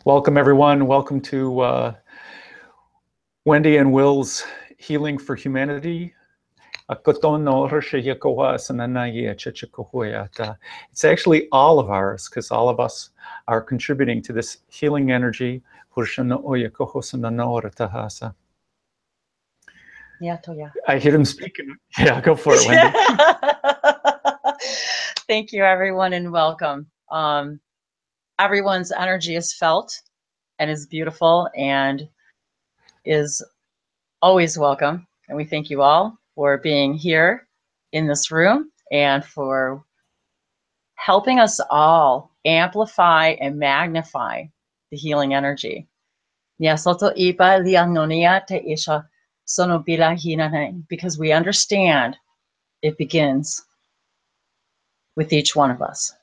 Welcome, everyone. Welcome to Wendy and Will's Healing for Humanity. It's actually all of ours, because all of us are contributing to this healing energy. I hear him speaking. Yeah, go for it, Wendy. Thank you, everyone, and welcome. Everyone's energy is felt and is beautiful and is always welcome. And we thank you all for being here in this room and for helping us all amplify and magnify the healing energy. Because we understand it begins with each one of us.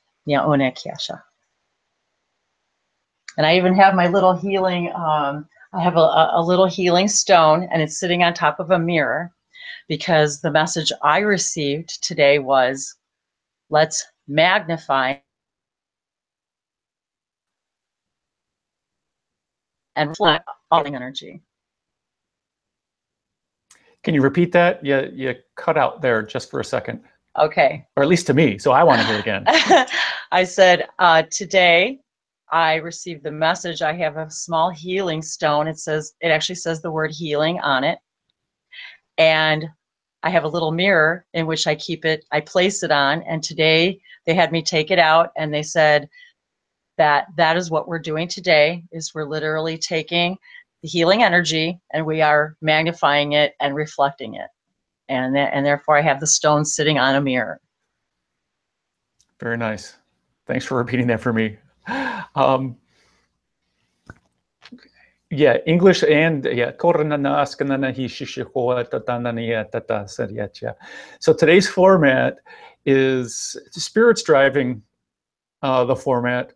And I even have my little healing, I have a little healing stone, and it's sitting on top of a mirror, because the message I received today was, let's magnify and reflect all energy. Can you repeat that? You cut out there just for a second. Okay. Or at least to me, so I want to hear it again. I said, today I received the message. I have a small healing stone. It actually says the word healing on it. And I have a little mirror in which I keep it, I place it on. And today they had me take it out, and they said that is what we're doing today, is we're literally taking the healing energy and we are magnifying it and reflecting it. And therefore I have the stone sitting on a mirror. Very nice. Thanks for repeating that for me. Yeah, English and yeah. So today's format is Spirit's driving the format.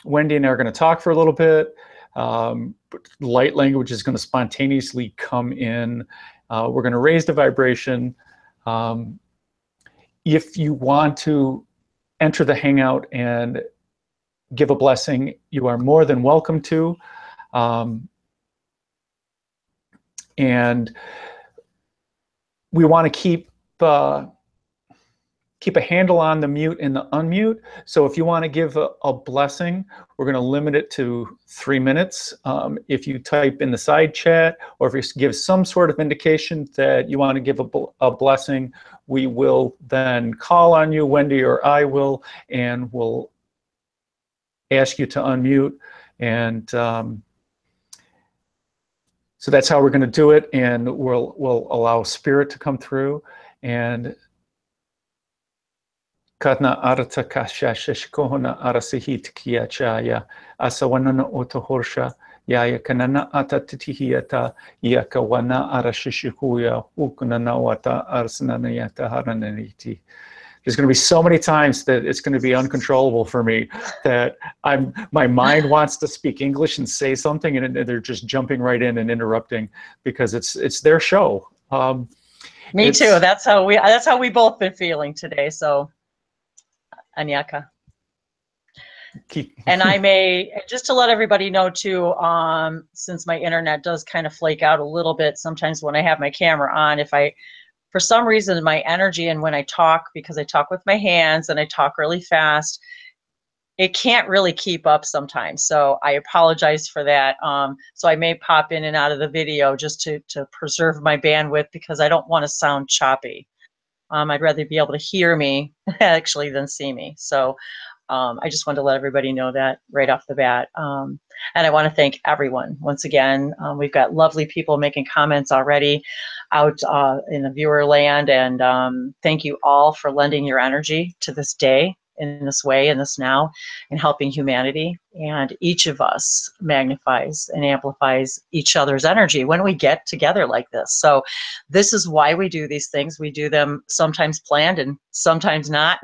Wendy and I are going to talk for a little bit. Light language is going to spontaneously come in. We're going to raise the vibration. If you want to enter the hangout and give a blessing, you are more than welcome to. And we want to keep a handle on the mute and the unmute. So if you want to give a blessing, we're going to limit it to 3 minutes. If you type in the side chat, or if you give some sort of indication that you want to give a blessing, we will then call on you, Wendy or I will, and we'll ask you to unmute. And so that's how we're going to do it, and we'll allow Spirit to come through. And Katna arata kasha shishkohona arasihit kiachaya asawanana otohorsha yaya kanana atatitihiyata yakawana arashishikuya ukunanawata arsananayata harananiti. There's going to be so many times that it's going to be uncontrollable for me, that my mind wants to speak English and say something, and they're just jumping right in and interrupting, because it's their show. Me too. That's how we both been feeling today. So, Anyaka. And I may, just to let everybody know too, since my internet does kind of flake out a little bit sometimes when I have my camera on, for some reason, my energy, and when I talk, because I talk with my hands and I talk really fast, it can't really keep up sometimes. So I apologize for that. So I may pop in and out of the video just to preserve my bandwidth, because I don't want to sound choppy. I'd rather be able to hear me actually than see me. So I just wanted to let everybody know that right off the bat. And I want to thank everyone once again. We've got lovely people making comments already out in the viewer land, and thank you all for lending your energy to this day in this way, in this now, in helping humanity. And each of us magnifies and amplifies each other's energy when we get together like this. So this is why we do these things. We do them sometimes planned and sometimes not.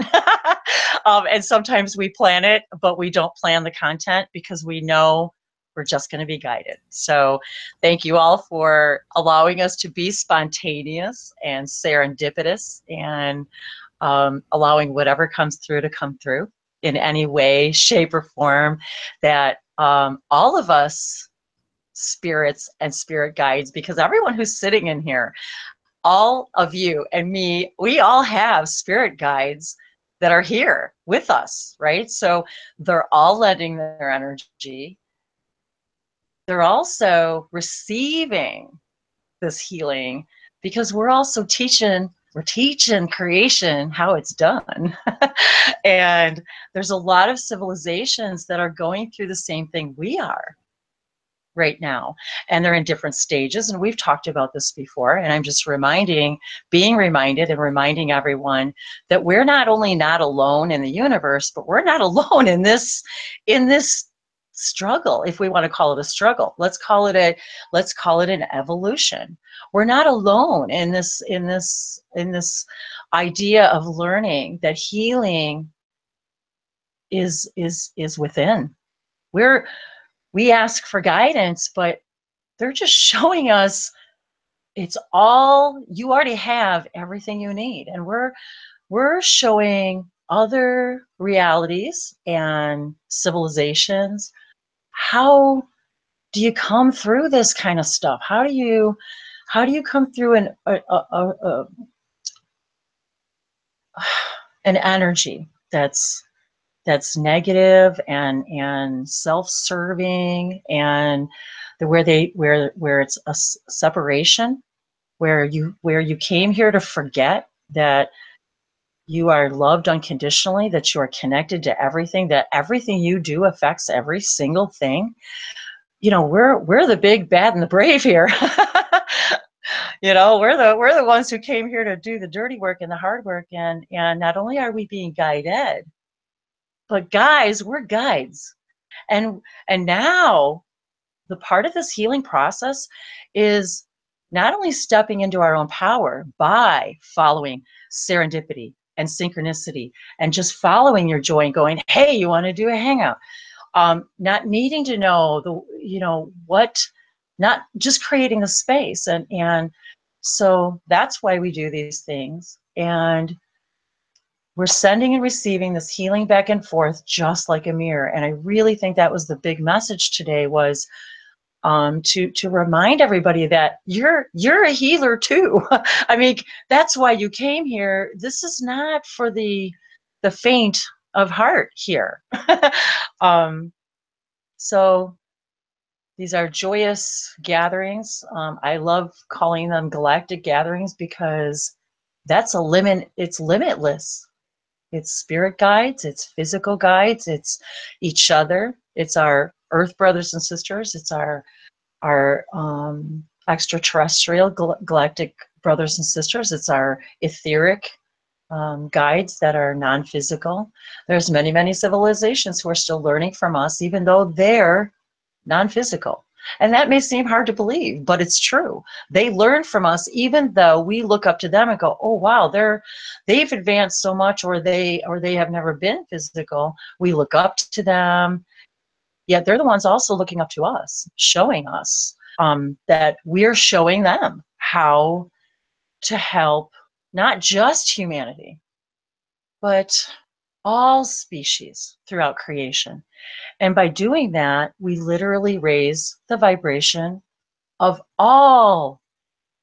And sometimes we plan it, but we don't plan the content, because we know we're just going to be guided. So thank you all for allowing us to be spontaneous and serendipitous, and allowing whatever comes through to come through in any way, shape, or form that all of us spirits and spirit guides, because everyone who's sitting in here, all of you and me, we all have spirit guides that are here with us, right? So they're all lending their energy. They're also receiving this healing, because we're also teaching creation how it's done. And there's a lot of civilizations that are going through the same thing we are right now, and they're in different stages, and we've talked about this before, and I'm just being reminded and reminding everyone that we're not only not alone in the universe, but we're not alone in this struggle, if we want to call it a struggle. Let's call it an evolution. We're not alone in this idea of learning that healing is within. We ask for guidance, but they're just showing us it's all, you already have everything you need. And we're showing other realities and civilizations, how do you come through this kind of stuff? How do you come through an energy that's negative and self-serving, and where it's a separation, where you came here to forget that you are loved unconditionally, that you are connected to everything, that everything you do affects every single thing. You know, we're the big, bad, and the brave here. You know, we're the ones who came here to do the dirty work and the hard work, and not only are we being guided, but guys, we're guides. And now the part of this healing process is not only stepping into our own power by following serendipity and synchronicity and just following your joy and going, hey, you want to do a hangout? Not needing to know not just creating the space. And so that's why we do these things. And we're sending and receiving this healing back and forth, just like a mirror. And I really think that was the big message today, was to remind everybody that you're a healer too. I mean, that's why you came here. This is not for the faint of heart here. So these are joyous gatherings. I love calling them galactic gatherings, because it's limitless. It's spirit guides, it's physical guides, it's each other, it's our earth brothers and sisters, it's our extraterrestrial galactic brothers and sisters, it's our etheric guides that are non-physical. There's many civilizations who are still learning from us, even though they're non-physical. And that may seem hard to believe, but it's true. They learn from us, even though we look up to them and go, oh wow, they've advanced so much, or they have never been physical. We look up to them, yet they're the ones also looking up to us, showing us that we're showing them how to help not just humanity, but all species throughout creation. And by doing that, we literally raise the vibration of all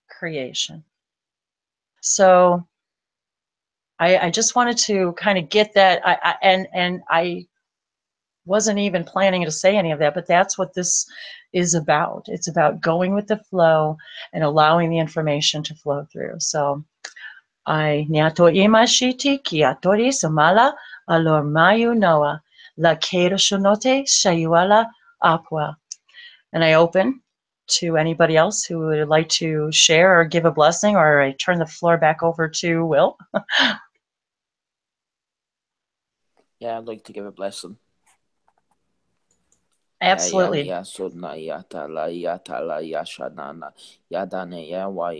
creation. So I just wanted to kind of get that. I wasn't even planning to say any of that, but that's what this is about. It's about going with the flow and allowing the information to flow through. So I niato imashiti kiatori samala alor mayu noa la kero shonote shayuala apwa. And I open to anybody else who would like to share or give a blessing, or I turn the floor back over to Will. Yeah, I'd like to give a blessing. Absolutely. Ya sodna ya tala ya shanana ya dane ya wa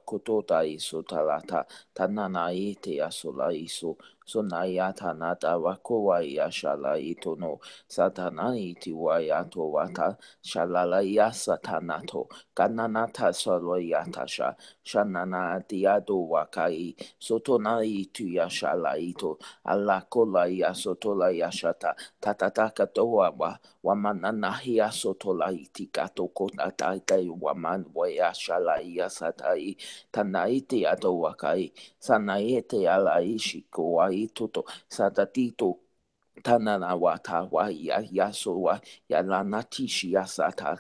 kutota isu talata tanana ite ya sola isu Sonayata nata wakua yashala itono satana iti wayato wata shalala yasatanato kananata solo yatasha shanana diado wakai sotona itu yashala ito alakola yasotola yashata tatataka toa wamanana hiasotola itikato kotata waman wayashala yasatai tanaiti ato wakai Sanaete ala ishiko wa ituto satatito tanana wata wa ya yaso wa ya la natishi yasata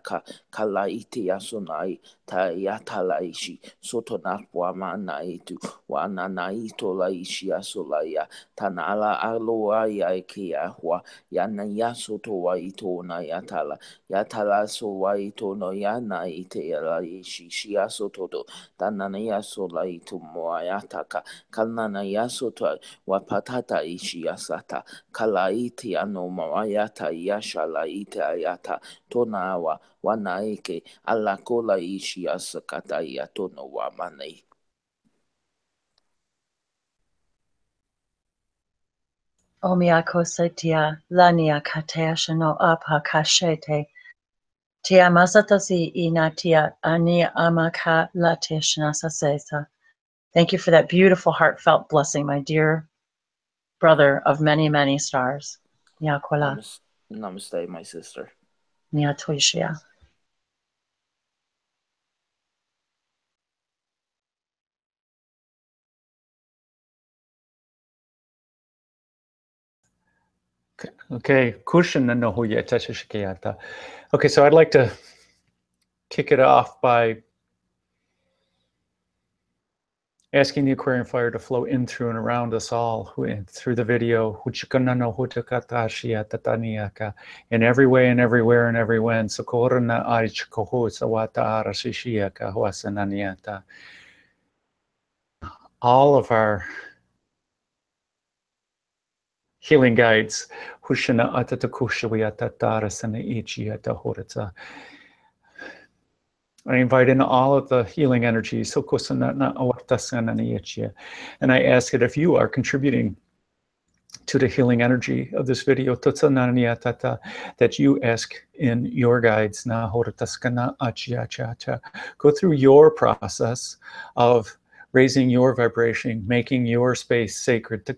kala ite yasonai ta yatala ishi soto na wa mana itu wa nana ito la ishi yasola ya tanala aloa ya ikia wa ya na yasoto wa ito na yatala so wa ito no ya na ite la ishi shiasoto do tanana yasola ito mo ayataka kanana yasoto wa patata ishi yasata kalaiti ano mawayata yashala ite ayata tonawa wanaike alakola ishi asakata yatono wamane. Omiako setia lania katea shano apa kashete. Tia masatasi inatia ani amaka lateshna sasesa. Thank you for that beautiful heartfelt blessing, my dear brother of many, many stars. Niakola. Namaste, my sister. Niatoishia. Okay, okay, so I'd like to kick it off by asking the Aquarian fire to flow in, through, and around us all through the video in every way and everywhere and every when. All of our healing guides. I invite in all of the healing energies. And I ask that if you are contributing to the healing energy of this video, that you ask in your guides, go through your process of raising your vibration, making your space sacred,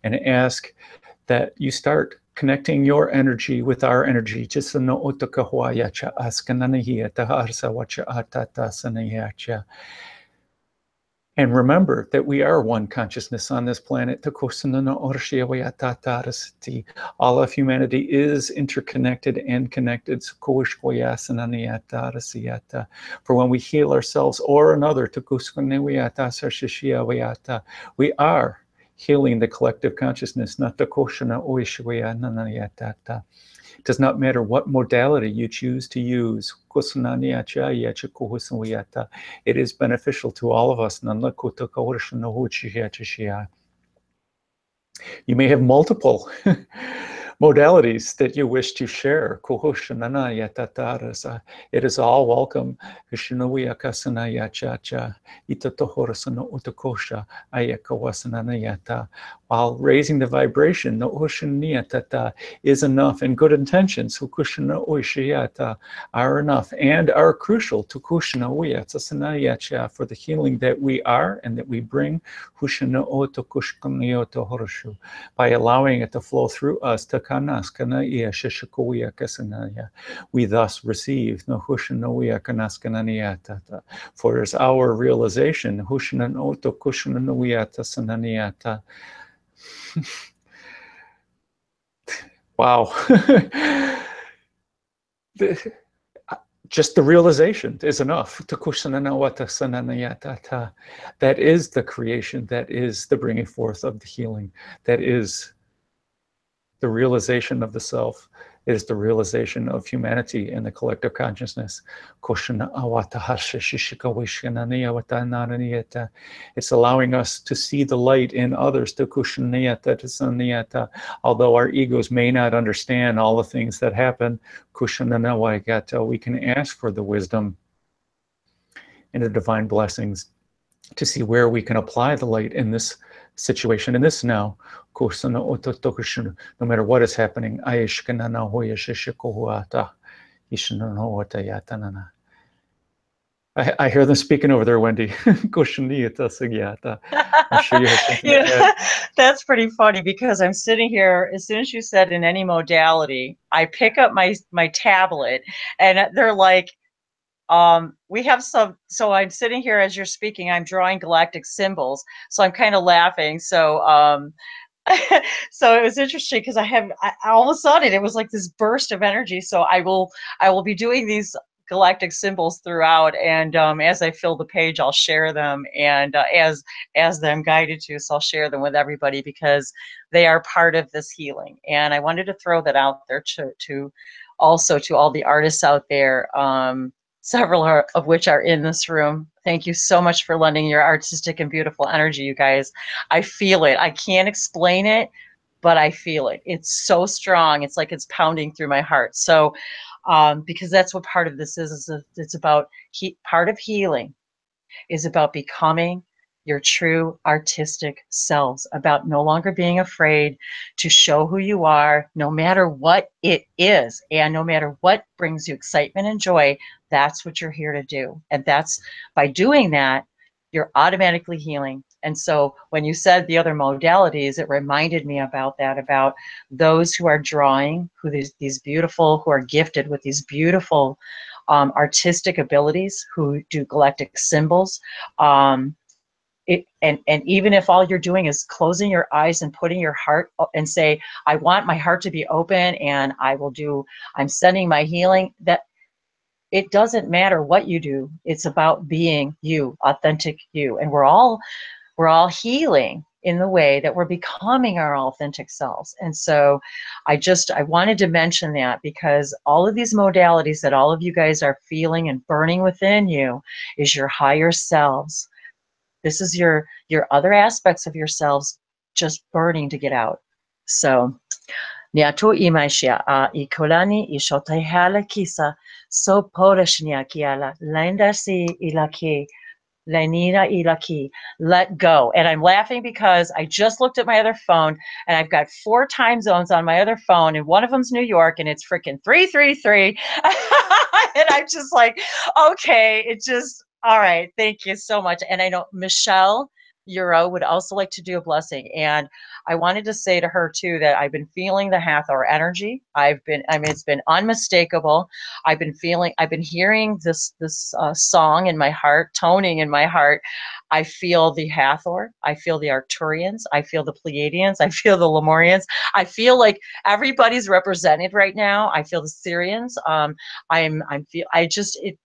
and ask that you start connecting your energy with our energy. And remember that we are one consciousness on this planet. All of humanity is interconnected and connected. For when we heal ourselves or another, we are healing the collective consciousness. It does not matter what modality you choose to use. It is beneficial to all of us. You may have multiple modalities that you wish to share. It is all welcome. While raising the vibration is enough, and good intentions are enough and are crucial to for the healing that we are and that we bring, by allowing it to flow through us. We thus receive. For it is our realization. Wow. Just the realization is enough. That is the creation. That is the bringing forth of the healing. That is the realization of the self. It is the realization of humanity and the collective consciousness. It's allowing us to see the light in others. Although our egos may not understand all the things that happen, we can ask for the wisdom and the divine blessings to see where we can apply the light in this situation, in this now. No matter what is happening. I hear them speaking over there, Wendy. I'm sure you have something to add. That's pretty funny because I'm sitting here, as soon as you said in any modality, I pick up my tablet and they're like, we have some, so I'm sitting here as you're speaking, I'm drawing galactic symbols. So I'm kind of laughing. So, so it was interesting because all of a sudden it was like this burst of energy. So I will be doing these galactic symbols throughout, and as I fill the page, I'll share them, and as I'm guided to, so I'll share them with everybody because they are part of this healing. And I wanted to throw that out there to also to all the artists out there. Several of which are in this room. Thank you so much for lending your artistic and beautiful energy, you guys. I feel it. I can't explain it, but I feel it. It's so strong. It's like it's pounding through my heart. So, because that's what part of this is it's about part of healing is about becoming your true artistic selves, about no longer being afraid to show who you are, no matter what it is, and no matter what brings you excitement and joy. That's what you're here to do. And that's, by doing that, you're automatically healing. And so when you said the other modalities, it reminded me about that, about those who are drawing, who these beautiful, who are gifted with these beautiful artistic abilities, who do galactic symbols. And even if all you're doing is closing your eyes and putting your heart and say, I want my heart to be open and I'm sending my healing, that it doesn't matter what you do. It's about being you, authentic you. And we're all healing in the way that we're becoming our authentic selves. And so I wanted to mention that because all of these modalities that all of you guys are feeling and burning within you is your higher selves. This is your other aspects of yourselves just burning to get out. So Niatu imaishia ikolani ishotehala kisa so porashnia kiala lendasi ilaki lenina ilaki, let go. And I'm laughing because I just looked at my other phone and I've got 4 time zones on my other phone, and one of them's New York and it's freaking 333. And I'm just like, okay, it just, all right, thank you so much. And I know Michelle Euro would also like to do a blessing. And I wanted to say to her too that I've been feeling the Hathor energy. It's been unmistakable. I've been hearing this song in my heart, toning in my heart. I feel the Hathor. I feel the Arcturians. I feel the Pleiadians. I feel the Lemurians. I feel like everybody's represented right now. I feel the Syrians.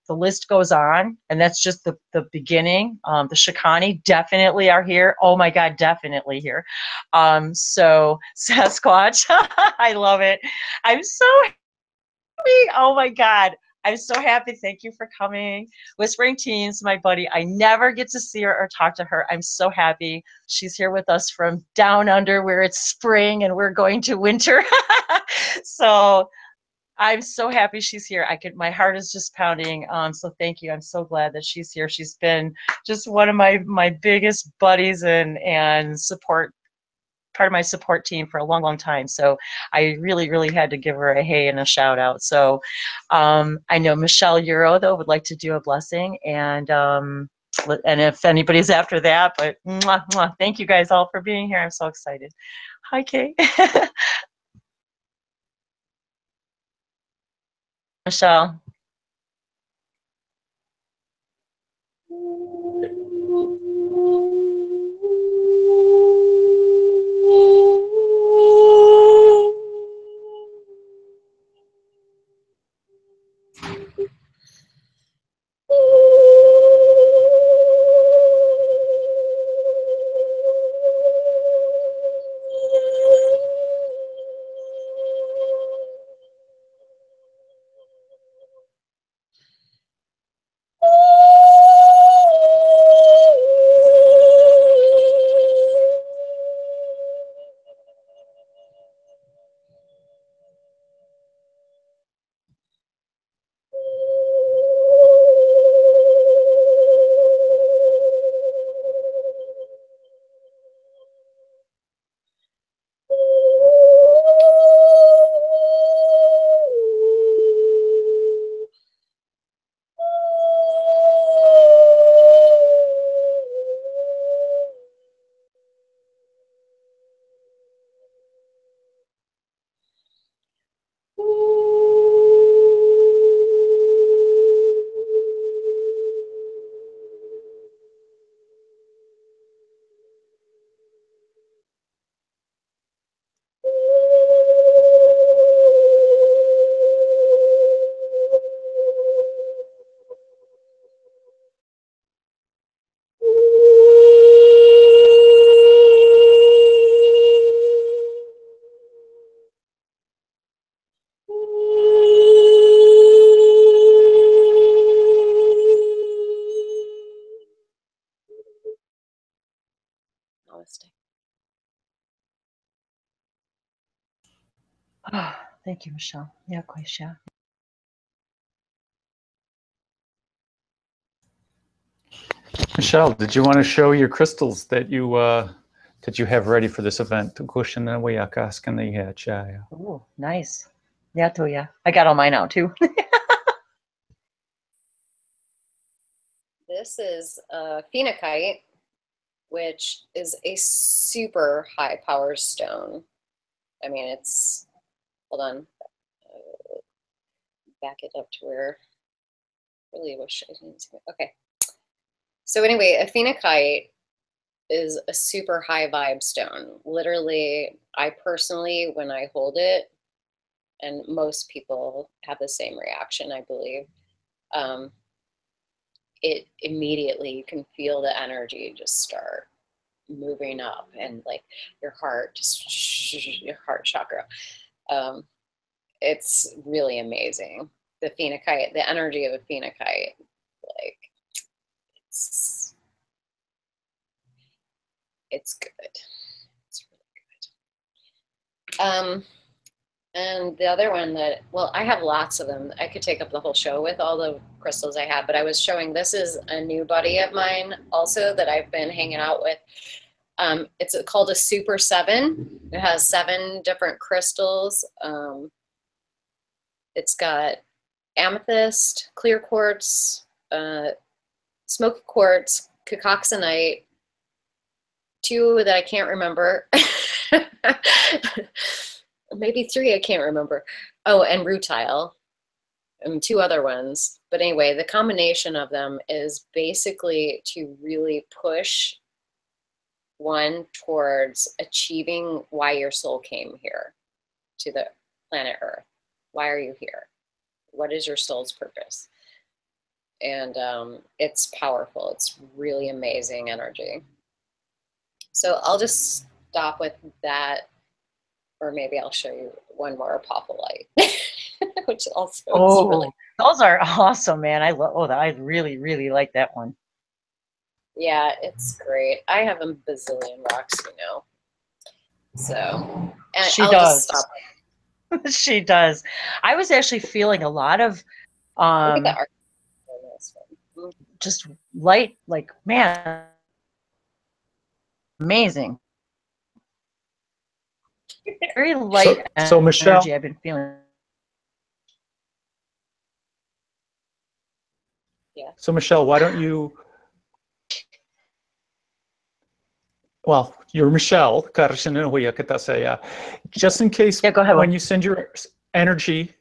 The list goes on, and that's just the beginning. The Shikani definitely are here. Oh my God, definitely here. So Sasquatch, I love it. I'm so happy. Oh my God. I'm so happy. Thank you for coming. Whispering Teens, my buddy. I never get to see her or talk to her. I'm so happy. She's here with us from down under where it's spring and we're going to winter. So I'm so happy she's here. My heart is just pounding. So thank you. I'm so glad that she's here. She's been just one of my biggest buddies and support, part of my support team for a long, long time. So I really, really had to give her a hey and a shout out. So I know Michelle Euro though would like to do a blessing, and if anybody's after that, but mwah, mwah. Thank you guys all for being here. I'm so excited. Hi, Kate. Michelle. Thank you, Michelle. Yeah, quite, yeah. Michelle, did you want to show your crystals that you have ready for this event? Ooh, nice. Yeah, too, yeah. I got all mine out too. This is a phenakite, which is a super high power stone. I mean, it's, hold on, back it up to where I really wish I didn't see it. Okay. So anyway, a phenakite is a super high vibe stone. Literally, I personally, when I hold it, and most people have the same reaction, I believe, it immediately, you can feel the energy just start moving up, and like your heart, just your heart chakra. It's really amazing. The phenakite, the energy of a phenakite, like it's good. It's really good. And the other one that, well, I have lots of them. I could take up the whole show with all the crystals I have, but I was showing, this is a new buddy of mine also that I've been hanging out with. It's called a Super 7. It has 7 different crystals. It's got amethyst, clear quartz, smoky quartz, cacoxenite, 2 that I can't remember. Maybe 3 I can't remember. Oh, and rutile, and 2 other ones. But anyway, the combination of them is basically to really push one towards achieving why your soul came here to the planet Earth. Why are you here? What is your soul's purpose? And it's powerful. It's really amazing energy. So I'll just stop with that. Or maybe I'll show you one more apophyllite, which also is really. Those are awesome, man. I love that. I really, really like that one. Yeah, it's great. I have a bazillion rocks, you know. So, and She I'll does. just stop. She does. I was actually feeling a lot of Look at the art on this one. just light, like, man, amazing. Very light so Michelle, energy I've been feeling. Yeah. So Michelle, why don't you, well, you're Michelle, just in case, yeah, go ahead. When you send your energy,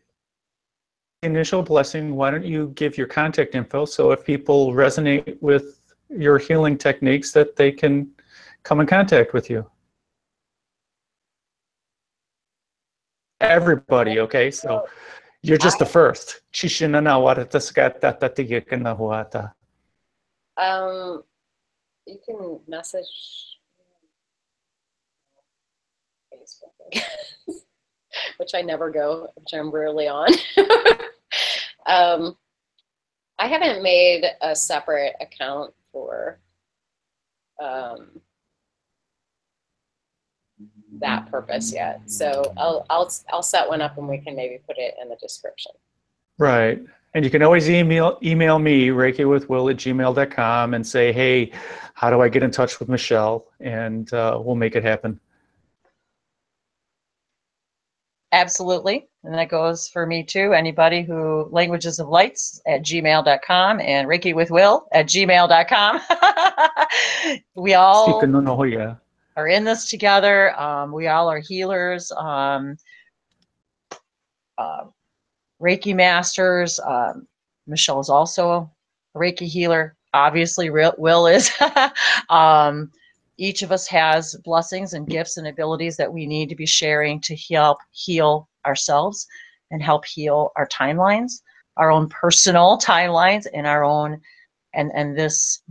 initial blessing, why don't you give your contact info, so if people resonate with your healing techniques, that they can come in contact with you. Everybody, okay? So you're just the first. You can message Facebook, which I never go, which I'm rarely on. I haven't made a separate account for that purpose yet. So I'll set one up and we can maybe put it in the description. Right. And you can always email me, reikiwithwill@gmail.com, and say, hey, how do I get in touch with Michelle? And we'll make it happen. Absolutely. And that goes for me too. Anybody who, LanguagesOfLights@gmail.com and reikiwithwill@gmail.com. We all are in this together. We all are healers, Reiki masters. Michelle is also a Reiki healer. Obviously, Will is. Each of us has blessings and gifts and abilities that we need to be sharing to help heal ourselves and help heal our timelines, our own personal timelines, and our own and this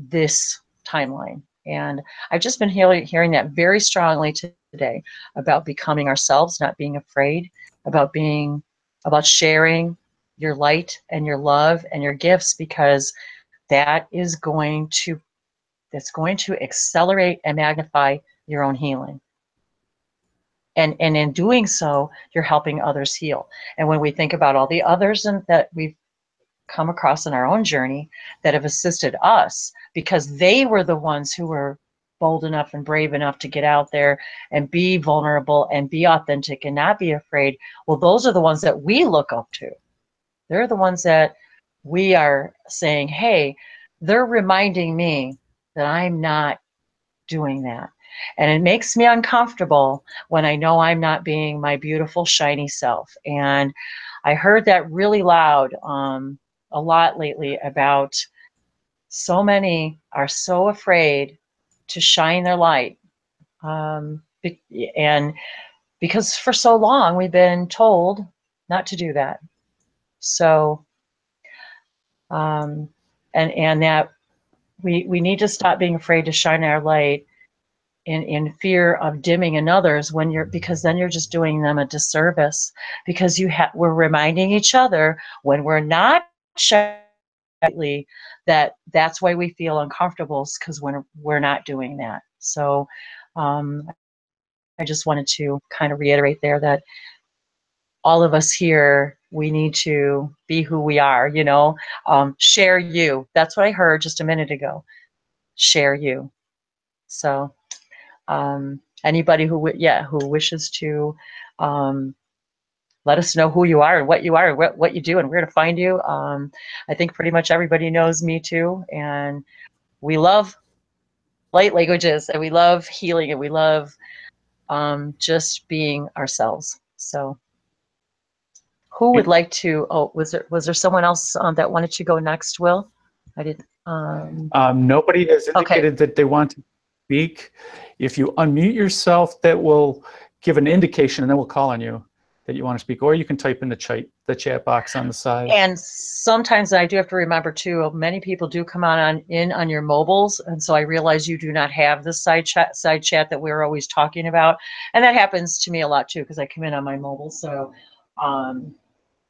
timeline. And I've just been hearing that very strongly today about becoming ourselves, not being afraid, about sharing your light and your love and your gifts, because that's going to accelerate and magnify your own healing. And in doing so, you're helping others heal. And when we think about all the others that we've come across in our own journey that have assisted us, because they were the ones who were bold enough and brave enough to get out there and be vulnerable and be authentic and not be afraid. Well, those are the ones that we look up to. They're the ones that we are saying, hey, they're reminding me that I'm not doing that. And it makes me uncomfortable when I know I'm not being my beautiful, shiny self. And I heard that really loud a lot lately about so many are so afraid to shine their light. And because for so long we've been told not to do that. So, and that we need to stop being afraid to shine our light in fear of dimming another's because then you're just doing them a disservice, because we're reminding each other when we're not shining that's why we feel uncomfortable, because when we're not doing that. So I just wanted to kind of reiterate there that all of us here, we need to be who we are, share you. That's what I heard just a minute ago. Share you. So anybody who wishes to let us know who you are and what you are, and what you do, and where to find you. I think pretty much everybody knows me too, and we love light languages, and we love healing, and we love just being ourselves. So who would like to, was there someone else that wanted to go next, Will? I didn't. Nobody has indicated that they want to speak. If you unmute yourself, that will give an indication, and then we'll call on you that you want to speak, or you can type in the chat box on the side. And sometimes I do have to remember too, many people do come in on your mobiles, and so I realize you do not have the side chat that we're always talking about, and that happens to me a lot too, because I come in on my mobile. So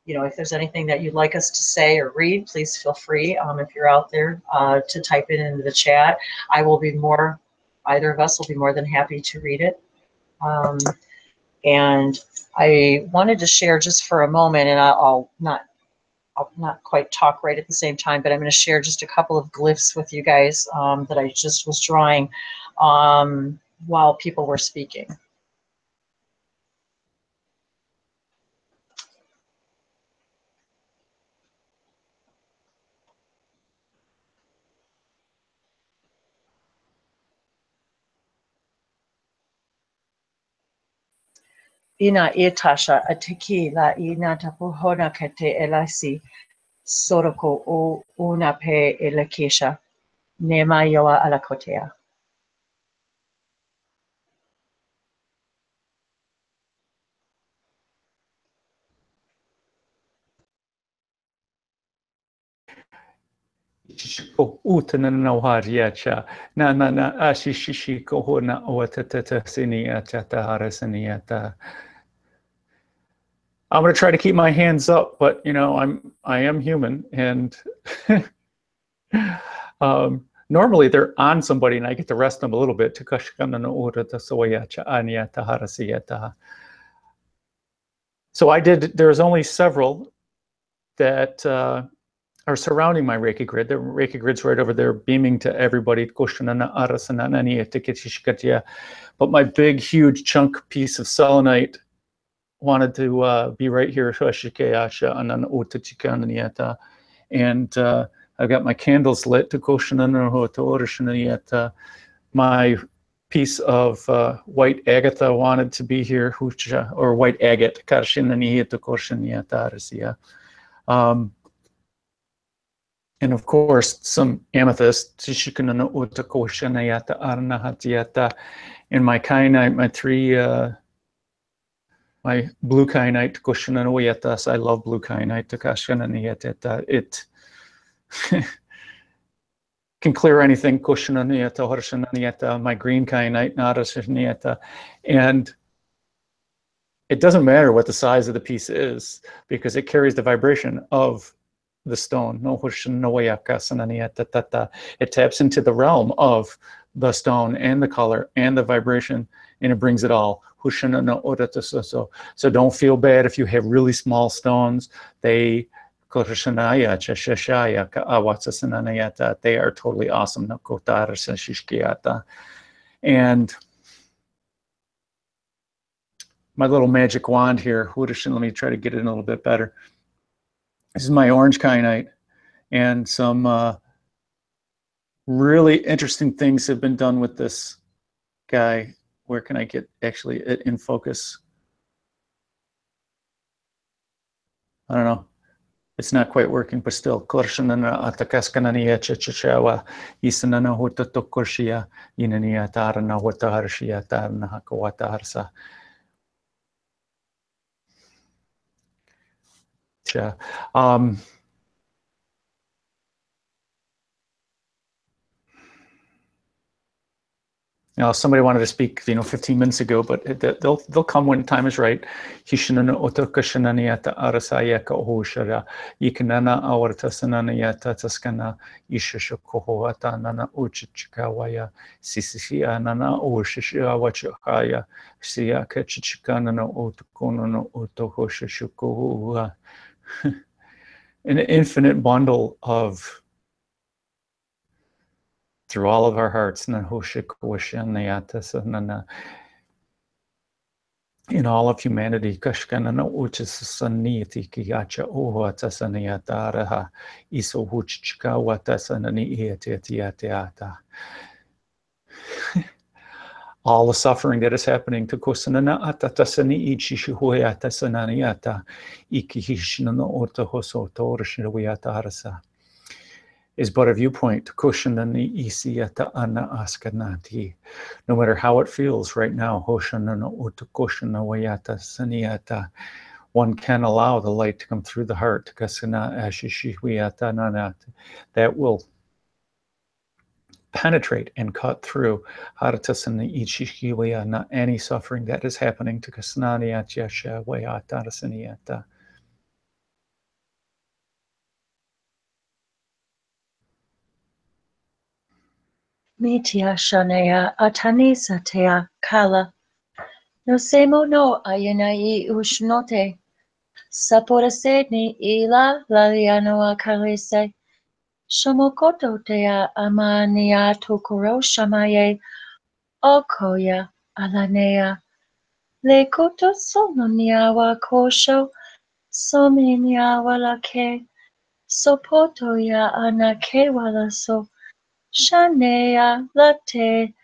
if there's anything that you'd like us to say or read, please feel free, if you're out there, to type it into the chat. Either of us will be more than happy to read it. And I wanted to share just for a moment, and I'll not quite talk right at the same time, but I'm going to share just a couple of glyphs with you guys that I just was drawing while people were speaking. Ina itasha atiki la ina tapuhona kete elasi soroko o una pe elekesha nema yoa alakotea. Shiko utana na wariacha na ashishiko hona oatata siniata tahara. I'm going to try to keep my hands up, but I am human, and normally they're on somebody and I get to rest them a little bit. So I did. There's only several that are surrounding my Reiki grid. The Reiki grid's right over there, beaming to everybody. But my big, huge chunk piece of selenite wanted to be right here. And I've got my candles lit to my piece of white agatha wanted to be here, or white agate. And of course, some amethyst. And my kyanite, my blue kyanite. I love blue kyanite. It can clear anything. My green kyanite, and it doesn't matter what the size of the piece is, because it carries the vibration of the stone. It taps into the realm of the stone and the color and the vibration and it brings it all. So don't feel bad if you have really small stones. They are totally awesome. And my little magic wand here, let me try to get it in a little bit better. This is my orange kyanite, and some really interesting things have been done with this guy. Where can I get actually it in focus? I don't know. It's not quite working, but still. Now, somebody wanted to speak, 15 minutes ago, but they'll come when time is right. An infinite bundle of, through all of our hearts, in all of humanity. All the suffering that is happening to is but a viewpoint. No matter how it feels right now, one can allow the light to come through the heart. That will penetrate and cut through any suffering that is happening to Mitia shanea atanisa tea kala. No semo no ayanai ushnote. Sapora sedni ila lalianoa kalese. Shomokoto tea amania tokoro shamaye. Okoya alanea. Le koto sono niawa kosho. Sominiawa lake. Sopoto ya anake walaso. Shanea late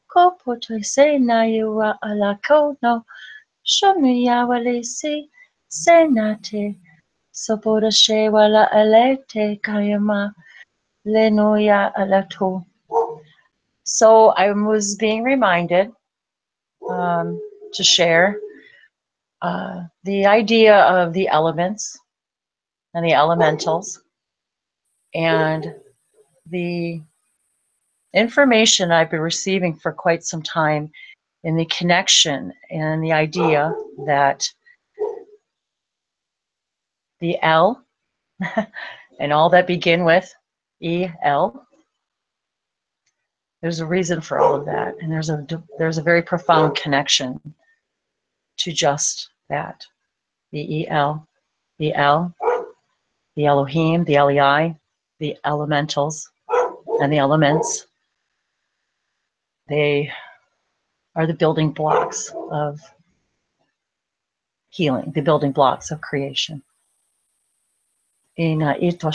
kopoto se na yua alakono shonuya walisi senate sopoda she wala alete kayama lenoya alato. So I was being reminded to share the idea of the elements and the elementals and the information I've been receiving for quite some time in the connection and the idea that the L and all that begin with E-L, there's a reason for all of that, and there's a very profound connection to just that. The E-L, the L, the Elohim, the Elei, the elementals, and the elements. They are the building blocks of healing, the building blocks of creation. And each of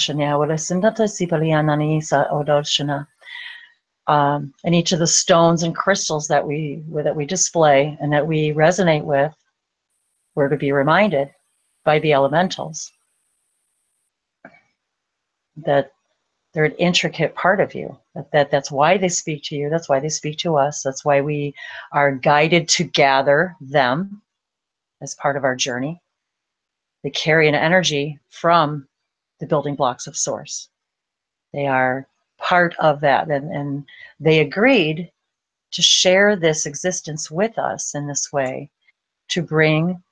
the stones and crystals that we display and that we resonate with, we're to be reminded by the elementals that they're an intricate part of you. That's why they speak to you. That's why they speak to us. That's why we are guided to gather them as part of our journey. They carry an energy from the building blocks of Source. They are part of that, and they agreed to share this existence with us in this way, to bring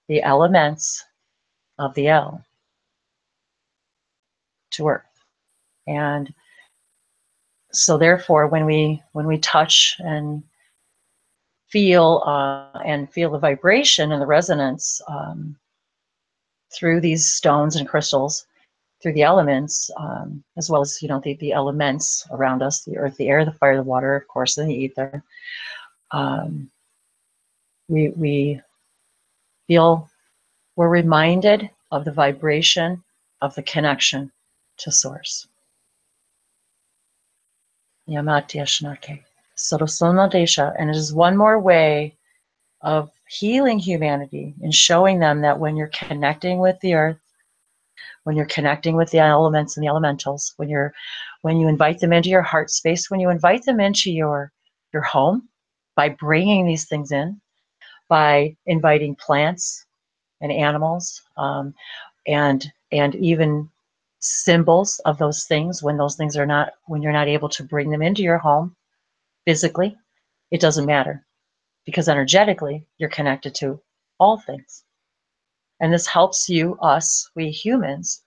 the elements of the L to Earth. And so therefore, when we touch and feel and feel the vibration and the resonance through these stones and crystals, through the elements, as well as, you know, the elements around us, the earth, the air, the fire, the water, of course, and the ether. We feel, we're reminded of the vibration of the connection to source. Yamatya Shnake. Sorosona Desha. And it is one more way of healing humanity and showing them that when you're connecting with the earth, when you're connecting with the elements and the elementals, when you invite them into your heart space, when you invite them into your home by bringing these things in, by inviting plants and animals, and even symbols of those things when those things are not, when you're not able to bring them into your home physically, it doesn't matter, because energetically you're connected to all things. And this helps you, us, we humans,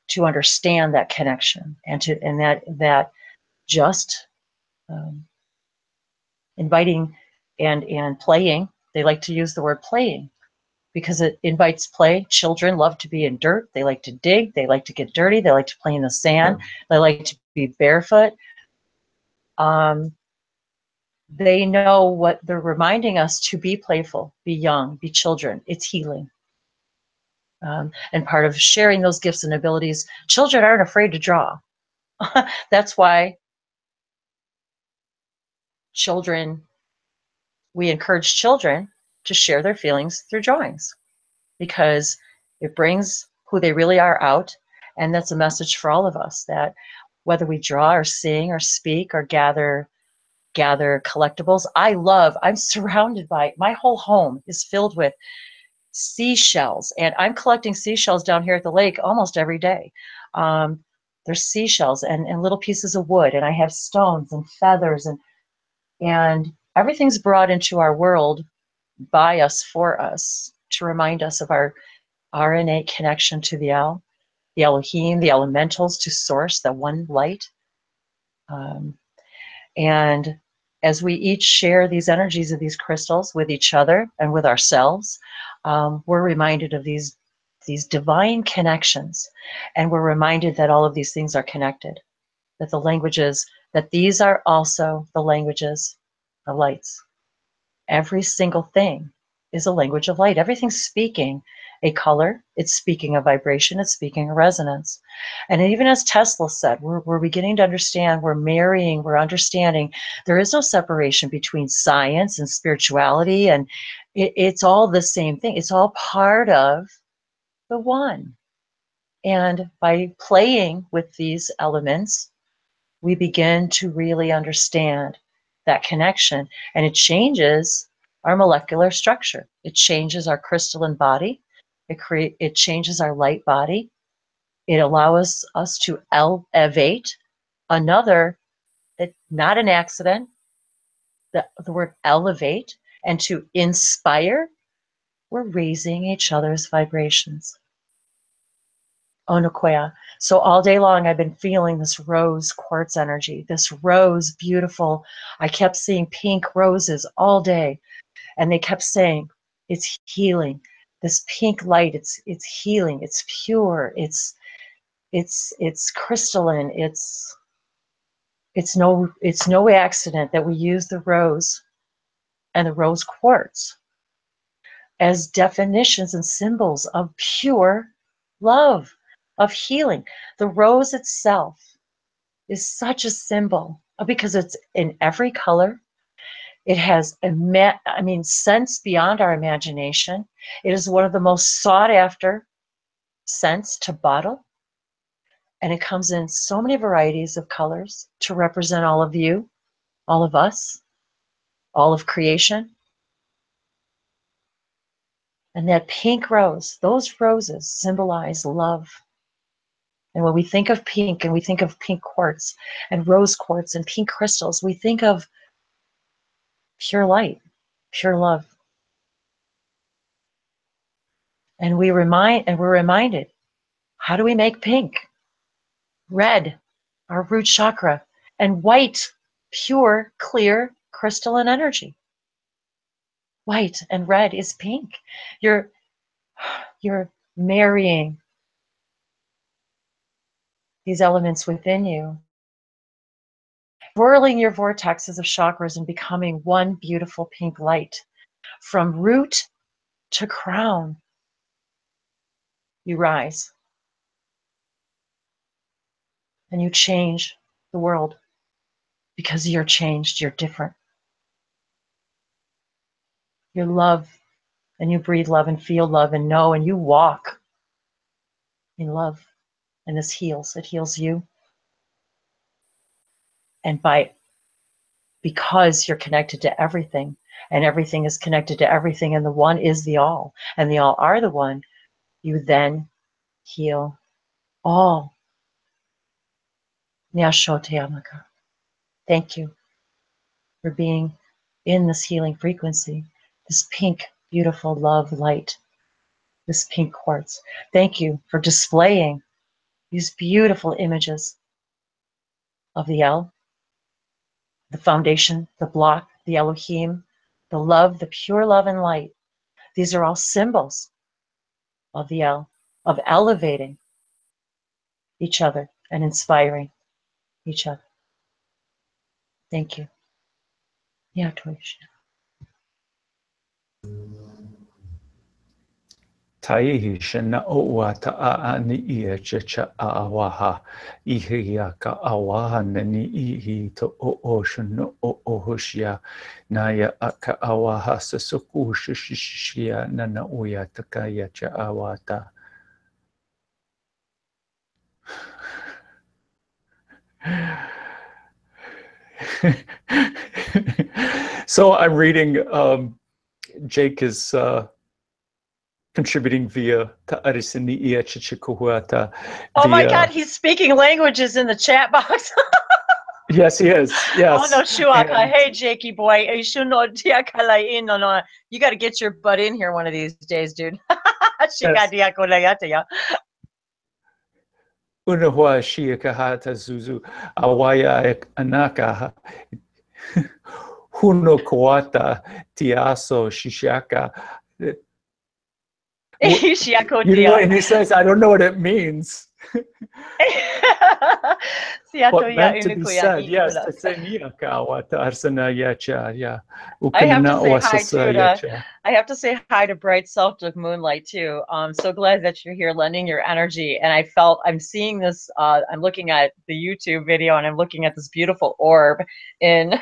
to understand that connection, and that just inviting and playing. They like to use the word playing because it invites play. Children love to be in dirt. They like to dig. They like to get dirty. They like to play in the sand. They like to be barefoot. They know what they're reminding us to be playful, be young, be children. It's healing. And part of sharing those gifts and abilities, children aren't afraid to draw. That's why we encourage children to share their feelings through drawings, because it brings who they really are out. And that's a message for all of us, that whether we draw or sing or speak or gather collectibles. I'm surrounded by, my whole home is filled with seashells, and I'm collecting seashells down here at the lake almost every day. There's seashells and little pieces of wood, and I have stones and feathers, and everything's brought into our world by us, for us, to remind us of our innate connection to the Elohim, the elementals, to source, the one light. And as we each share these energies of these crystals with each other and with ourselves, we're reminded of these divine connections. And we're reminded that all of these things are connected, that the languages, that these are also the languages of lights. Every single thing is a language of light. Everything's speaking a color, it's speaking a vibration, it's speaking a resonance. And even as Tesla said, we're beginning to understand, we're understanding there is no separation between science and spirituality, and it's all the same thing. It's all part of the one. And by playing with these elements, we begin to really understand that connection, and it changes our molecular structure. It changes our crystalline body. It changes our light body. It allows us to elevate. Not an accident, the word elevate, and to inspire. We're raising each other's vibrations. Onokoya. So all day long, I've been feeling this rose quartz energy, this rose, beautiful. I kept seeing pink roses all day, and they kept saying, it's healing. This pink light, it's healing. It's pure. It's crystalline. It's no accident that we use the rose and the rose quartz as definitions and symbols of pure love, of healing. The rose itself is such a symbol because it's in every color. It has scents beyond our imagination. It is one of the most sought after scents to bottle. And it comes in so many varieties of colors to represent all of you, all of us, all of creation. And that pink rose, those roses symbolize love. And when we think of pink, and we think of pink quartz and rose quartz and pink crystals, we think of pure light, pure love. And we're reminded, how do we make pink? Red, our root chakra, and white, pure, clear, crystalline energy. white and red is pink. You're marrying these elements within you, whirling your vortexes of chakras and becoming one beautiful pink light. From root to crown, you rise and you change the world because you're changed, you're different. You love and you breathe love and feel love and know, and you walk in love. And this heals. It heals you. And because you're connected to everything, and everything is connected to everything, and the one is the all, and the all are the one, you then heal all. Nyashote Amaka. Thank you for being in this healing frequency, this pink, beautiful love light, this pink quartz. Thank you for displaying these beautiful images of the El, the foundation, the block, the Elohim, the love, the pure love and light. These are all symbols of the El, of elevating each other and inspiring each other. Thank you. Yeah, Toysha. Taihisha na oa ta'a ni ia chicha awaha ihia ka awaha ni ihi to ocean no ohoshia naya aka awaha sasuku shishia nana uya takaya cha awata. So I'm reading, Jake is contributing via Ta'arisini Ia Chichikuhuata. Oh my God, he's speaking languages in the chat box. Yes, he is. Yes. Oh no, Shuaka. Hey, Jakey boy. You got to get your butt in here one of these days, dude. Unahua Shiakahata Zuzu Awaya Anaka Huno Koata Tiaso Shishaka. You know, and he says, I don't know what it means. But meant to be said, yes. I have to say hi to Bright Celtic Moonlight too. I'm so glad that you're here lending your energy. And I'm seeing this, I'm looking at the YouTube video and I'm looking at this beautiful orb in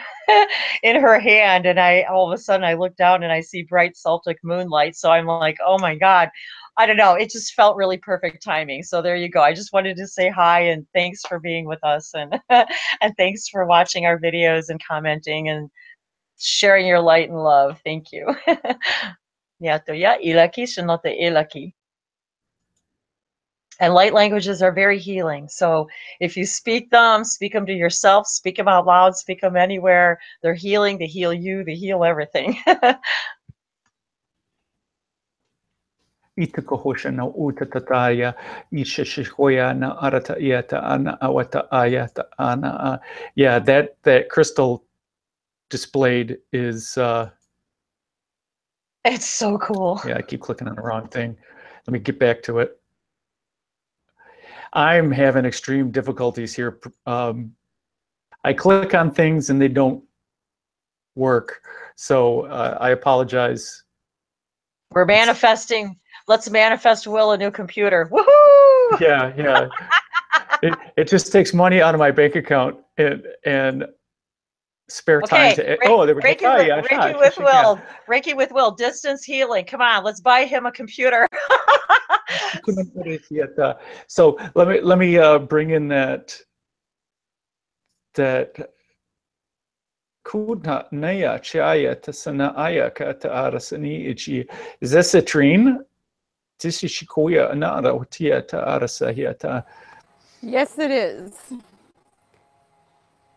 in her hand. And all of a sudden I look down and I see Bright Celtic Moonlight. So I'm like, oh my God. I don't know. It just felt really perfect timing. So there you go. I just wanted to say hi and thanks for being with us, and and thanks for watching our videos and commenting and sharing your light and love. Thank you. And light languages are very healing. So if you speak them to yourself, speak them out loud, speak them anywhere. They're healing. They heal you. They heal everything. Itakohosha na utatataya ishishikoya na arata iata ana awata ayata ana. Yeah, that crystal displayed is it's so cool. Yeah, I keep clicking on the wrong thing. Let me get back to it. I'm having extreme difficulties here. I click on things and they don't work. So I apologize. We're manifesting. Let's manifest Will a new computer. Woohoo! Yeah, yeah. it just takes money out of my bank account and spare time to. Oh, there we go. Reiki with Will. Reiki with Will. Distance healing. Come on, let's buy him a computer. So let me bring in that Kuna Naya Chaya Tasana Aya Kata Arasani Ichi. Is that citrine? Tisishikoya Anara Utia Ta Arasahiata. Yes, it is.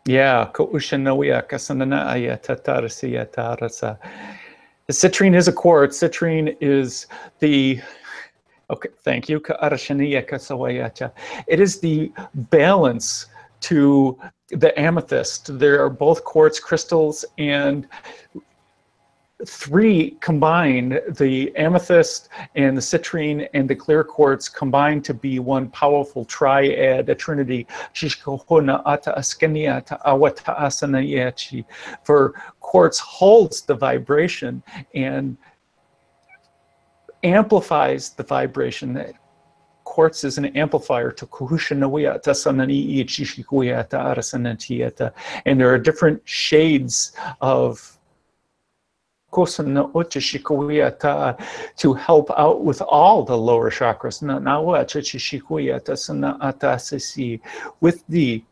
Yeah, Koushanawia Kasanana Aya Tatarasiya Tarasa. The citrine is a quartz. Citrine is the okay, thank you. It is the balance to the amethyst. There are both quartz crystals, and three combined, the amethyst and the citrine and the clear quartz combined to be one powerful triad, a trinity. For quartz holds the vibration and amplifies the vibration. Quartz is an amplifier to and there are different shades of to help out with all the lower chakras with the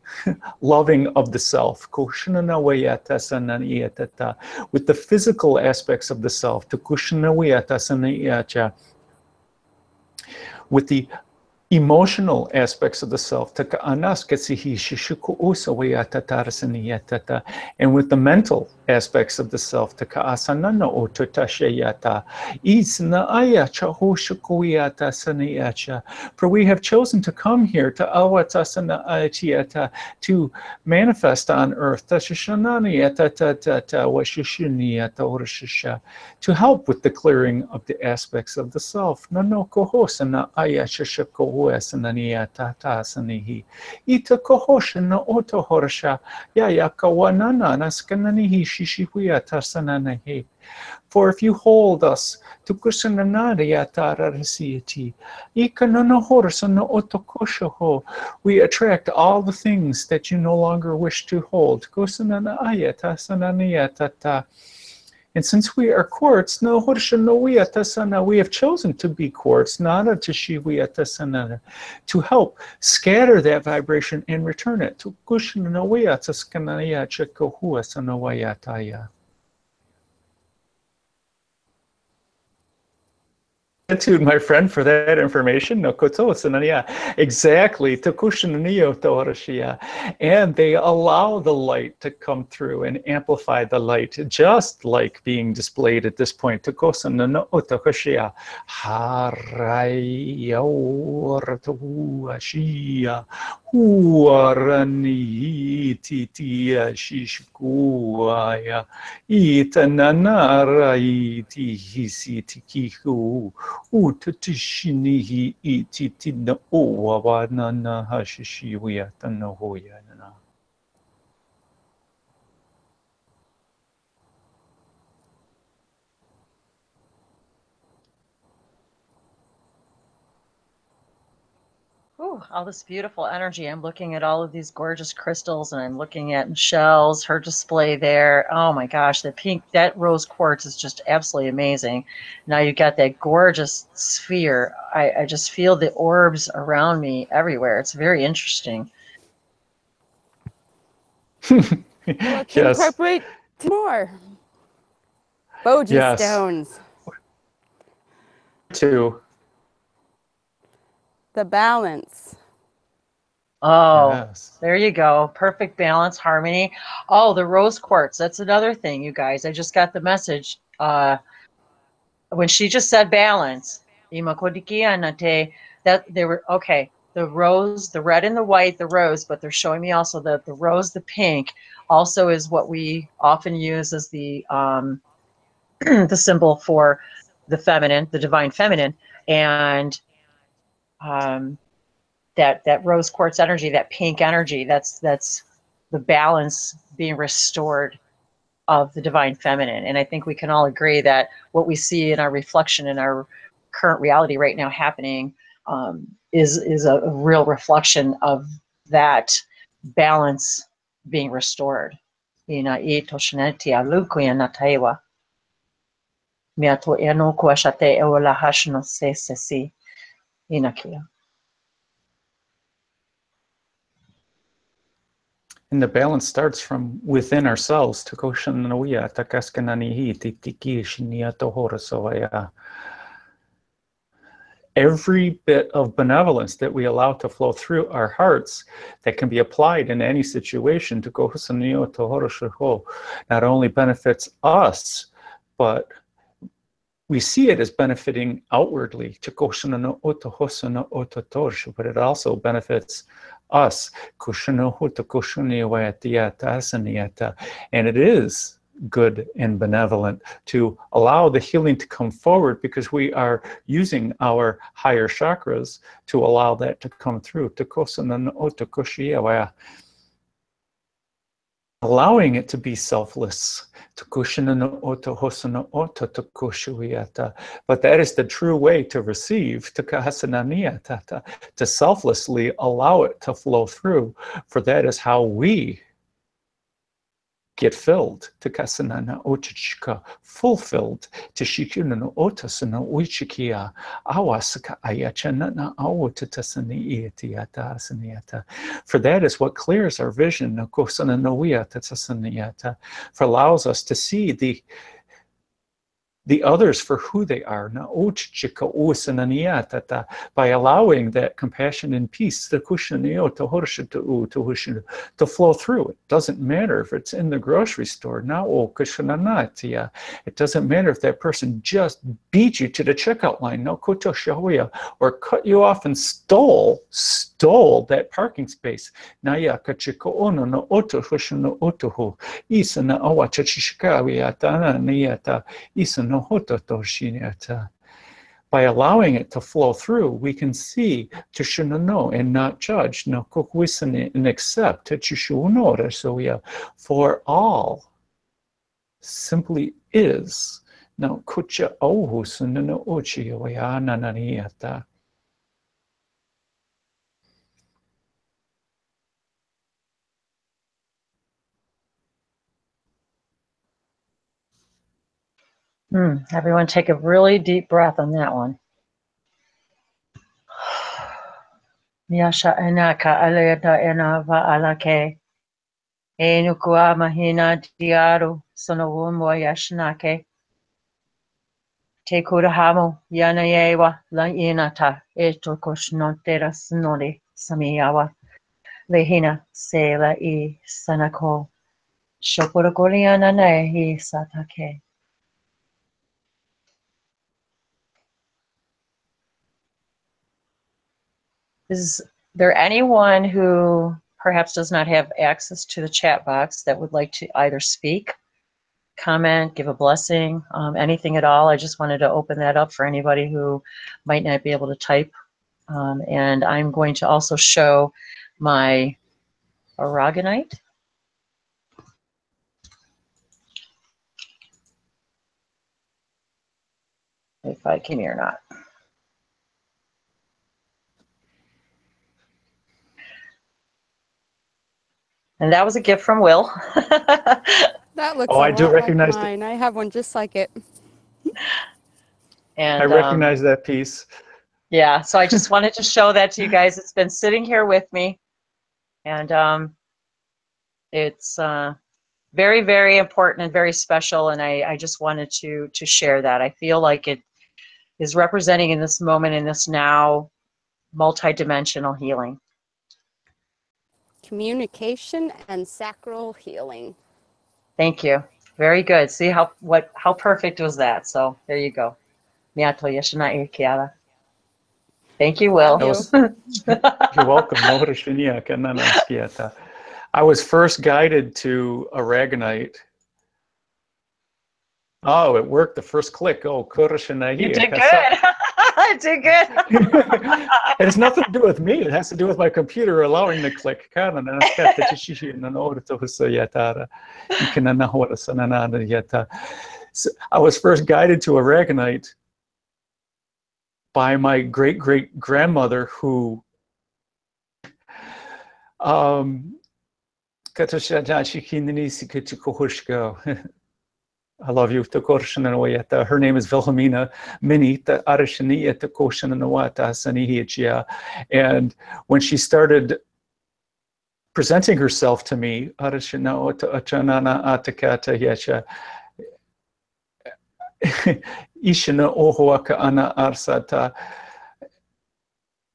loving of the self, with the physical aspects of the self, with the emotional aspects of the self, and with the mental aspects of the self, for we have chosen to come here to manifest on earth, to help with the clearing of the aspects of the self. For if you hold us to we attract all the things that you no longer wish to hold. And since we are quartz, we have chosen to be quartz, to help scatter that vibration and return it to gratitude, my friend, for that information. Exactly. And they allow the light to come through and amplify the light, just like being displayed at this point. Ooh, all this beautiful energy. I'm looking at all of these gorgeous crystals, and I'm looking at Michelle's, her display there. Oh my gosh, the pink, that rose quartz is just absolutely amazing. Now you've got that gorgeous sphere. I just feel the orbs around me everywhere. It's very interesting. Let's incorporate more. Boji stones. Two. The balance. Oh, yes. There you go. Perfect balance, harmony. Oh, the rose quartz. That's another thing, you guys. I just got the message. When she just said balance, that they were, okay, the rose, the red and the white, the rose, but they're showing me also that the rose, the pink, also is what we often use as the the symbol for the feminine, the divine feminine. And that rose quartz energy, that pink energy, that's the balance being restored of the divine feminine. And I think we can all agree that what we see in our reflection in our current reality right now happening is a real reflection of that balance being restored. And the balance starts from within ourselves. Every bit of benevolence that we allow to flow through our hearts that can be applied in any situation not only benefits us, but we see it as benefiting outwardly, but it also benefits us. And it is good and benevolent, to allow the healing to come forward, because we are using our higher chakras to allow that to come through. Allowing it to be selfless. But that is the true way to receive, to selflessly allow it to flow through, for that is how we get filled, fulfilled, for that is what clears our vision, for allows us to see the others for who they are, by allowing that compassion and peace to flow through. It doesn't matter if it's in the grocery store, it doesn't matter if that person just beat you to the checkout line, or cut you off and stole that parking space. By allowing it to flow through, we can see and not judge, and accept, for all simply is. Everyone take a really deep breath on that one. Yasha enaka aleda enava alake. Enukua mahina diaru sonowumwa yashnake. Te kurahamu yanayewa la inata eto koshnotera snori samiyawa. Lehina se la I sanako. Shoporokoliana nehi satake. Is there anyone who perhaps does not have access to the chat box that would like to either speak, comment, give a blessing, anything at all? I just wanted to open that up for anybody who might not be able to type. And I'm going to also show my aragonite. If I can hear or not. And that was a gift from Will. That looks I do recognize like mine. I have one just like it. And I recognize that piece. Yeah, so I just wanted to show that to you guys. It's been sitting here with me. And it's very, very important and very special. And I just wanted to share that. I feel like it is representing in this moment, in this now, multidimensional healing. Communication and sacral healing. Thank you. Very good. See how perfect was that? So there you go. Thank you, Will. You're welcome. I was first guided to aragonite. Oh, it worked the first click. Oh, you did good. I did good. It has nothing to do with me. It has to do with my computer allowing the click. So I was first guided to aragonite by my great-great-grandmother, who I love you. Her name is Wilhelmina Minita. And when she started presenting herself to me,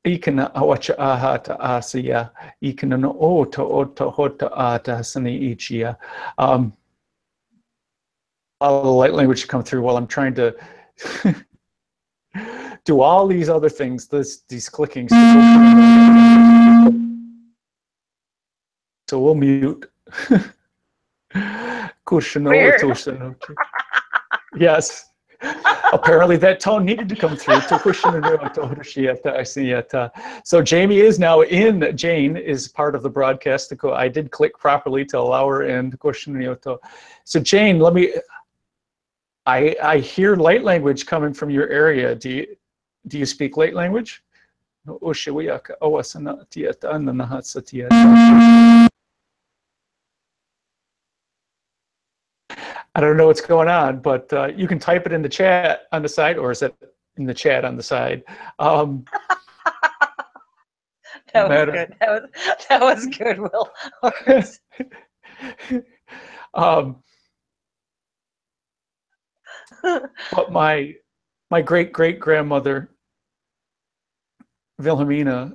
ikana awacha ahata asiya ikana no ota hota ata sani ichia. All the light language come through while I'm trying to do all these other things, these clickings. So we'll mute. Weird. Yes. Apparently that tone needed to come through. So Jamie is now in. Jane is part of the broadcast. I did click properly to allow her in. So Jane, let me, I hear light language coming from your area. Do you speak light language? I don't know what's going on, but you can type it in the chat on the side, or is it in the chat on the side? That was good. That was good, Will. But my great-great-grandmother, Wilhelmina,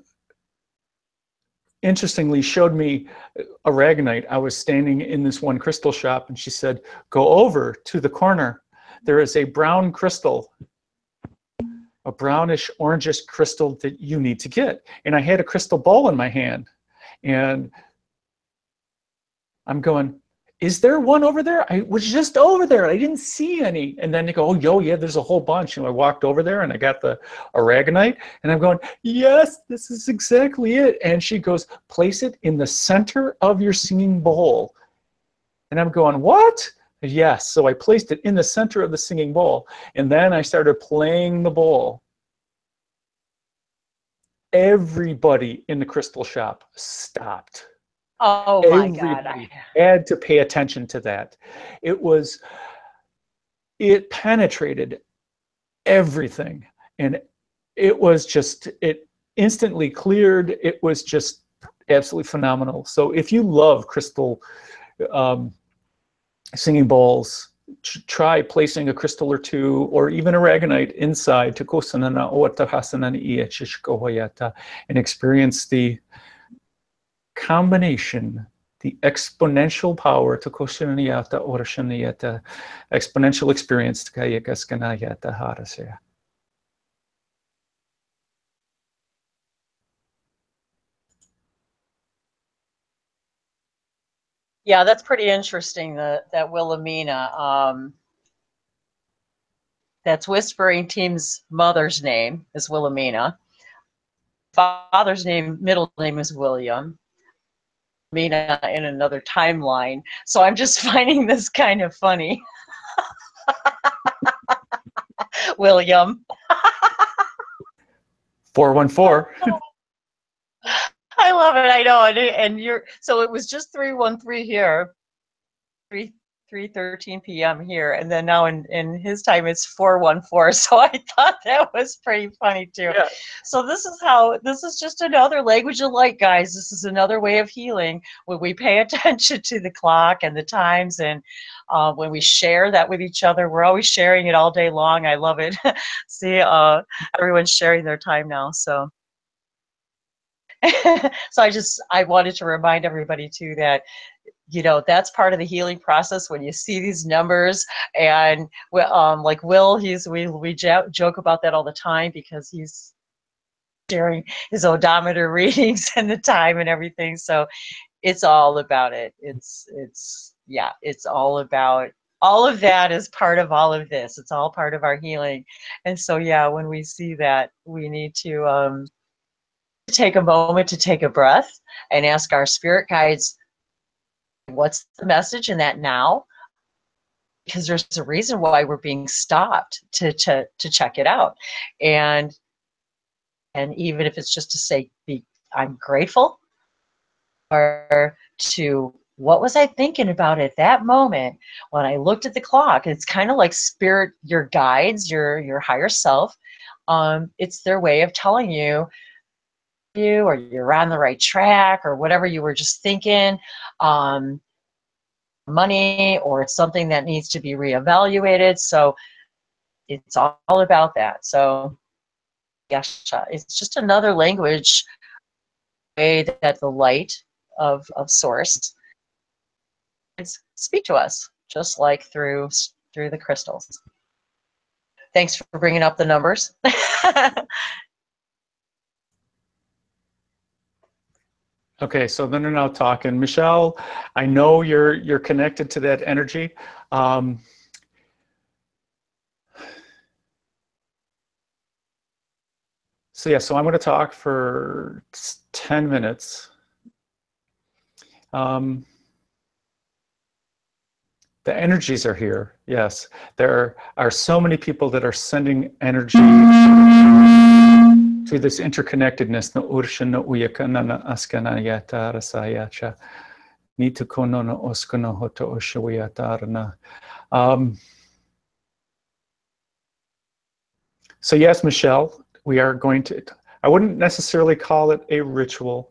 interestingly showed me aragonite. I was standing in this one crystal shop and she said, go over to the corner. There is a brown crystal, a brownish orangish crystal that you need to get. And I had a crystal ball in my hand and I'm going, is there one over there? I was just over there. I didn't see any. And then they go, oh, yeah, there's a whole bunch. And I walked over there and I got the aragonite. And I'm going, yes, this is exactly it. And she goes, place it in the center of your singing bowl. And I'm going, what? Yes. So I placed it in the center of the singing bowl. And then I started playing the bowl. Everybody in the crystal shop stopped. Oh my God. I had to pay attention to that. It penetrated everything. And it was just, it instantly cleared. It was just absolutely phenomenal. So if you love crystal singing bowls, try placing a crystal or two, or even aragonite inside and experience the combination, the exponential power to exponential experience. Yeah, that's pretty interesting, that Wilhelmina. That's Whispering Team's mother's name is Wilhelmina. Father's middle name is William. Mina in another timeline. So I'm just finding this kind of funny. William. 414. I love it. I know. And you're, so it was just 313 here, 3:13 p.m. here, and then now in his time it's 414. So I thought that was pretty funny too. Yeah. So this is just another language of light, guys. This is another way of healing when we pay attention to the clock and the times, and when we share that with each other. We're always sharing it all day long. I love it. See, everyone's sharing their time now. So. So I wanted to remind everybody too that, you know, that's part of the healing process when you see these numbers. And like Will, we joke about that all the time because he's sharing his odometer readings and the time and everything. So it's all about it. It's all about, all of that is part of all of this. It's all part of our healing. And so, yeah, when we see that, we need to take a moment to take a breath and ask our spirit guides, what's the message in that now? Because there's a reason why we're being stopped to check it out. And even if it's just to say, I'm grateful, or to, what was I thinking about at that moment when I looked at the clock? It's kind of like spirit, your guides, your higher self. It's their way of telling you, or you're on the right track, or whatever you were just thinking, money, or it's something that needs to be reevaluated. So it's all about that. So yes, it's just another language way that the light of source speak to us, just like through the crystals. Thanks for bringing up the numbers. Okay, so then they're now talking. Michelle, I know you're connected to that energy. So yeah, so I'm going to talk for 10 minutes. The energies are here, yes. There are so many people that are sending energy to this interconnectedness. No ursha no uyakana na askana yata rasayacha. Nita kono no oskano hoto oshawiyatarana. So yes, Michelle, we are going to, I wouldn't necessarily call it a ritual.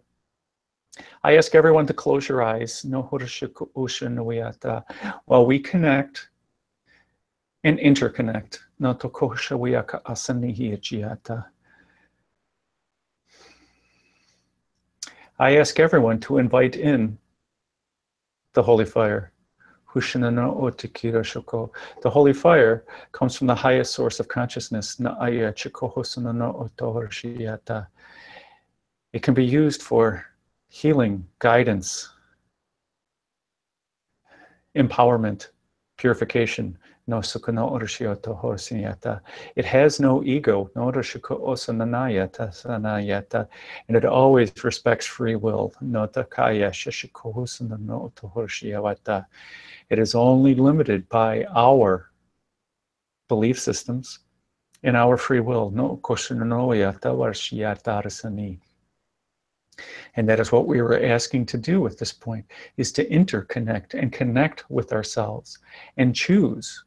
I ask everyone to close your eyes. No while we connect and interconnect. No I ask everyone to invite in the holy fire. The holy fire comes from the highest source of consciousness. It can be used for healing, guidance, empowerment, purification. It has no ego, and it always respects free will. It is only limited by our belief systems and our free will. And that is what we were asking to do at this point, is to interconnect and connect with ourselves and choose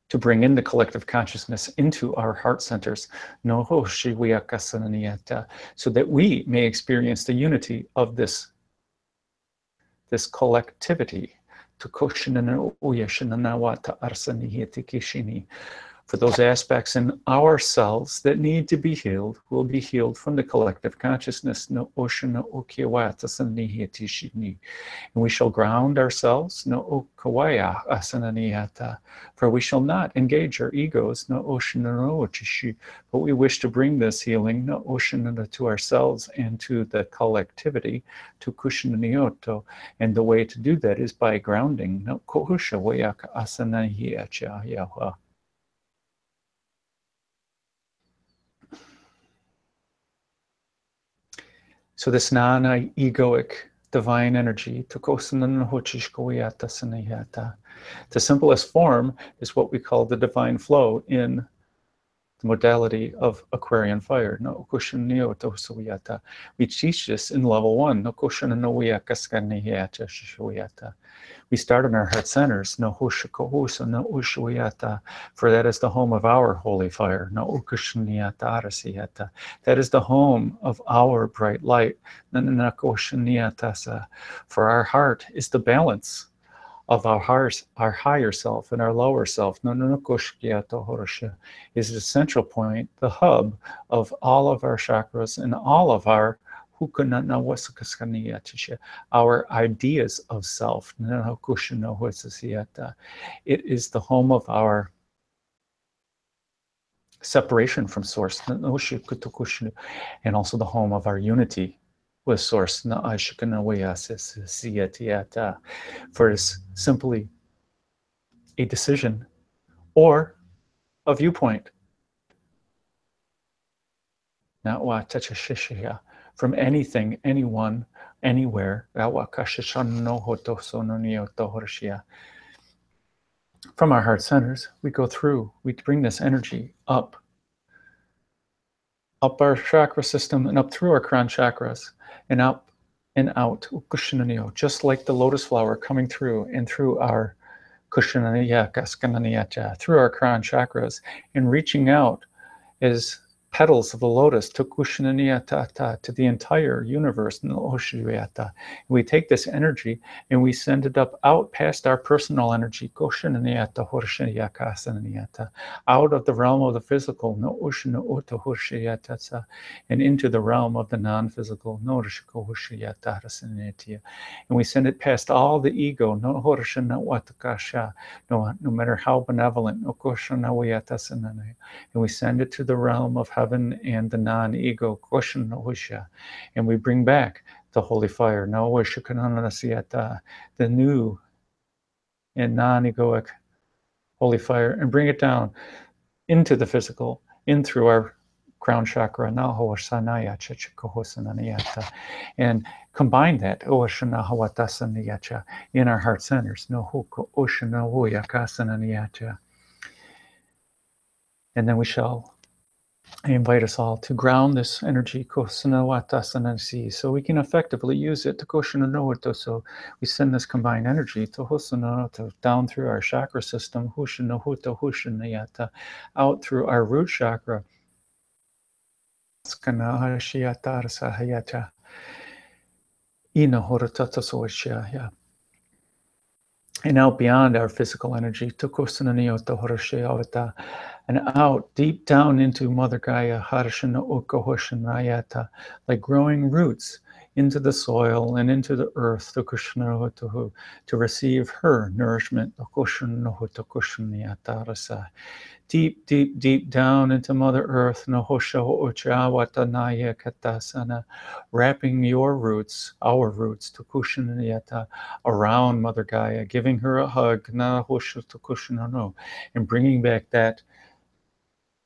to bring in the collective consciousness into our heart centers, so that we may experience the unity of this collectivity. For those aspects in ourselves that need to be healed will be healed from the collective consciousness. And we shall ground ourselves, for we shall not engage our egos, but we wish to bring this healing to ourselves and to the collectivity, to Kushananioto. And the way to do that is by grounding. So this non-egoic divine energy, the simplest form is what we call the divine flow in the modality of Aquarian fire. We teach this in level 1. We start in our heart centers, for that is the home of our holy fire. That is the home of our bright light. For our heart is the balance of our heart, our higher self and our lower self. Is the central point, the hub of all of our chakras and all of our ideas of self. It is the home of our separation from source, and also the home of our unity with source. For it's simply a decision or a viewpoint. From anything, anyone, anywhere. From our heart centers, we go through, we bring this energy up our chakra system and up through our crown chakras and up and out, just like the lotus flower coming through and through our through our crown chakras and reaching out as petals of the lotus to the entire universe. We take this energy and we send it up out past our personal energy, out of the realm of the physical, and into the realm of the non-physical. And we send it past all the ego, no matter how benevolent, and we send it to the realm of heaven. heaven and the non-ego, and we bring back the holy fire, the new and non-egoic holy fire, and bring it down into the physical, in through our crown chakra, and combine that in our heart centers. And then I invite us all to ground this energy, so we can effectively use it. So we send this combined energy down through our chakra system, out through our root chakra, and out beyond our physical energy, and out deep down into Mother Gaia, like growing roots into the soil and into the earth, to receive her nourishment, deep, deep, deep down into Mother Earth, wrapping your roots, our roots, around Mother Gaia, giving her a hug, and bringing back that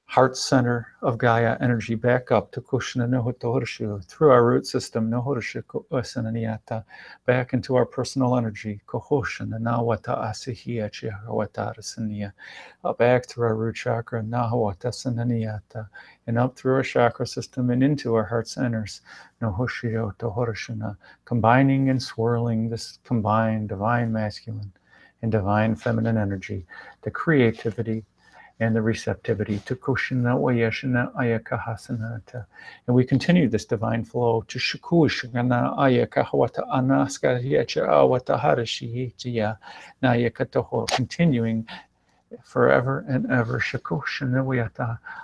heart center of Gaia energy back up to through our root system, back into our personal energy, back through our root chakra, and up through our chakra system and into our heart centers, combining and swirling this combined divine masculine and divine feminine energy, the creativity and the receptivity to Kushina Wayashina Ayakahasanata. And we continue this divine flow to Shukushana Ayakahawata Anaska Yacha Awata Harashiyya Nayakataho, continuing forever and ever,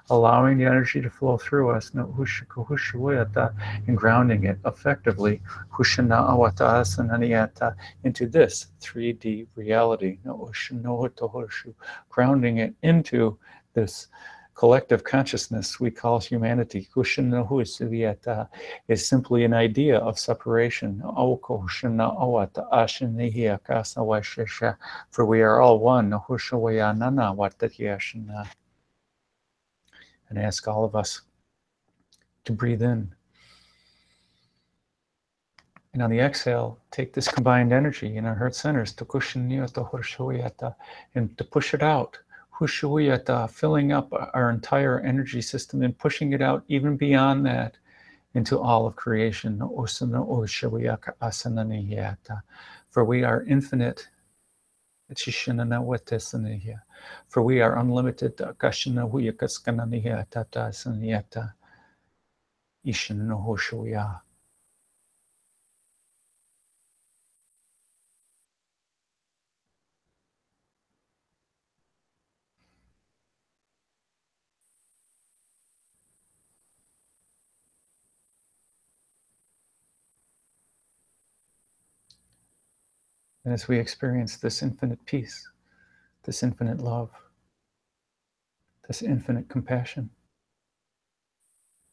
allowing the energy to flow through us, and grounding it effectively into this 3D reality, grounding it into this collective consciousness we call humanity. Is simply an idea of separation. For we are all one. And ask all of us to breathe in. And on the exhale, take this combined energy in our heart centers and to push it out. Filling up our entire energy system and pushing it out even beyond that into all of creation. For we are infinite. For we are unlimited. And as we experience this infinite peace, this infinite love, this infinite compassion,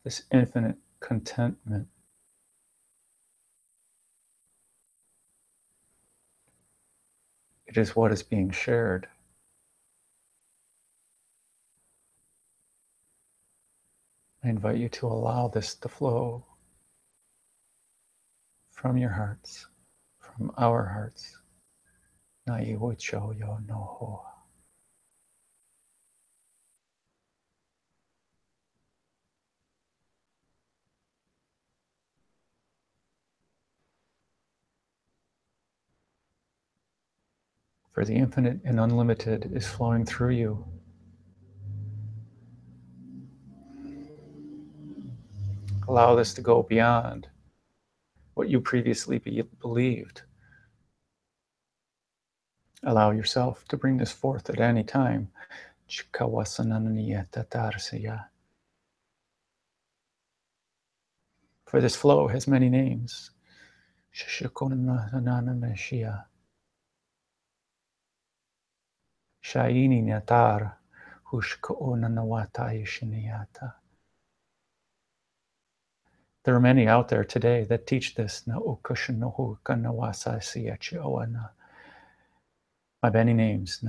this infinite contentment, it is what is being shared. I invite you to allow this to flow from your hearts, from our hearts. For the infinite and unlimited is flowing through you. Allow this to go beyond what you previously believed. Allow yourself to bring this forth at any time. For this flow has many names. Shaini Natar, Hushko Nanawata Yishiniyata, There are many out there today that teach this. My many names.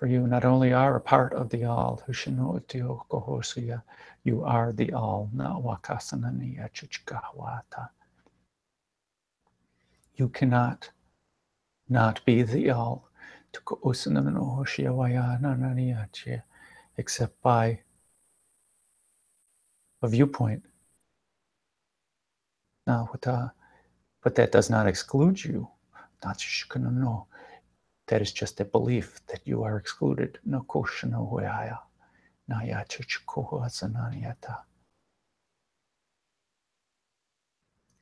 For you not only are a part of the all, you are the all. You cannot not be the all, except by a viewpoint. Now, but that does not exclude you. That is just a belief that you are excluded.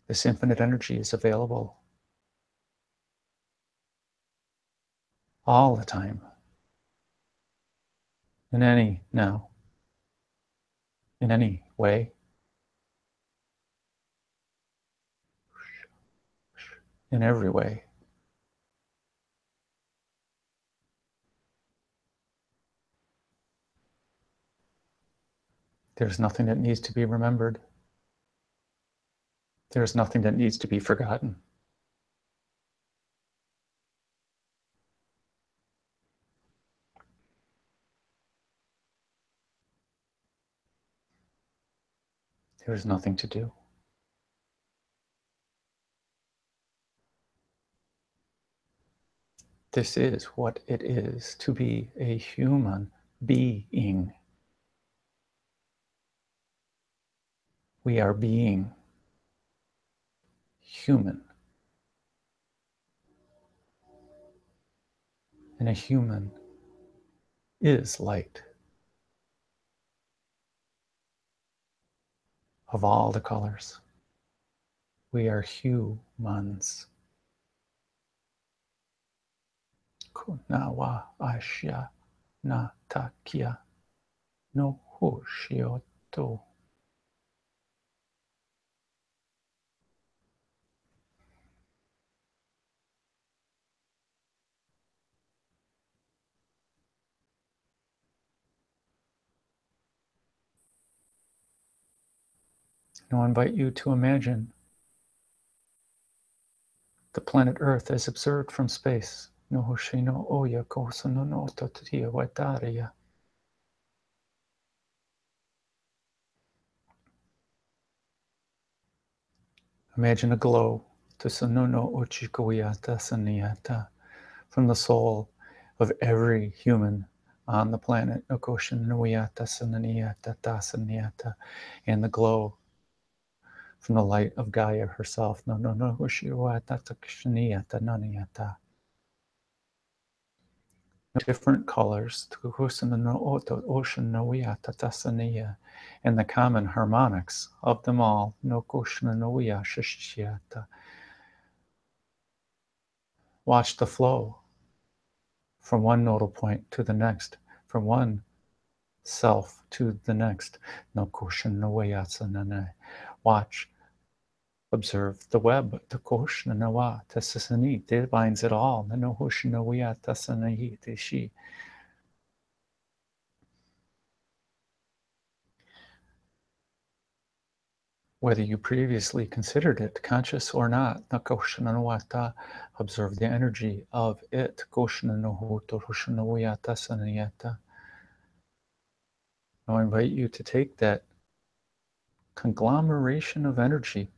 This infinite energy is available all the time, in any way, in every way. There's nothing that needs to be remembered. There's nothing that needs to be forgotten. There's nothing to do. This is what it is to be a human being. We are being human. And a human is light of all the colors. We are humans. Kunawa asya na takia no hoshioto. Now I invite you to imagine the planet Earth as observed from space. No hoshino oya kosono no totia wataria. Imagine a glow to sonono ochikoyata saniyata from the soul of every human on the planet. Nokoshin noyata sananiyata tasaniyata, and the glow from the light of Gaia herself. No hoshiwata takshaniyata naniyata. Different colors, and the common harmonics of them all. Watch the flow from one nodal point to the next, from one self to the next. Watch, observe the web. It binds it all. Whether you previously considered it conscious or not, observe the energy of it. Now I invite you to take that conglomeration of energy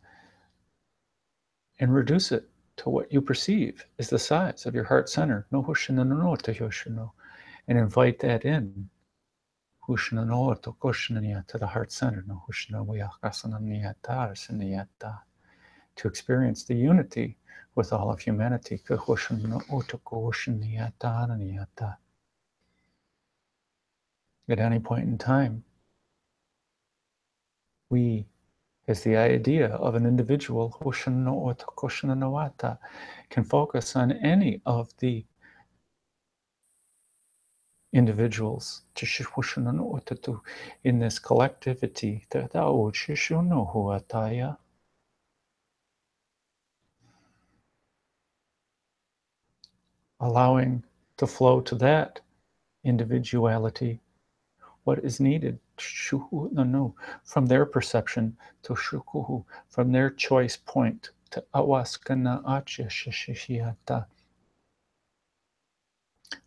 and reduce it to what you perceive is the size of your heart center. And invite that in to the heart center. To experience the unity with all of humanity. At any point in time, we, as the idea of an individual, can focus on any of the individuals in this collectivity, allowing to flow to that individuality what is needed from their perception to from their choice point to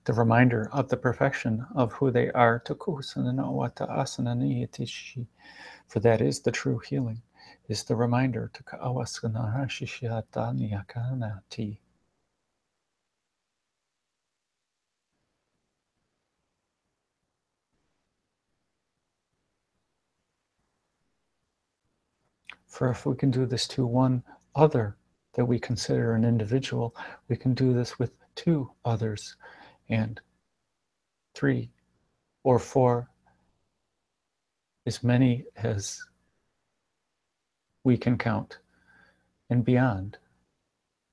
the reminder of the perfection of who they are to for that is the true healing, is the reminder to for if we can do this to one other that we consider an individual, we can do this with 2 others, and 3 or 4, as many as we can count, and beyond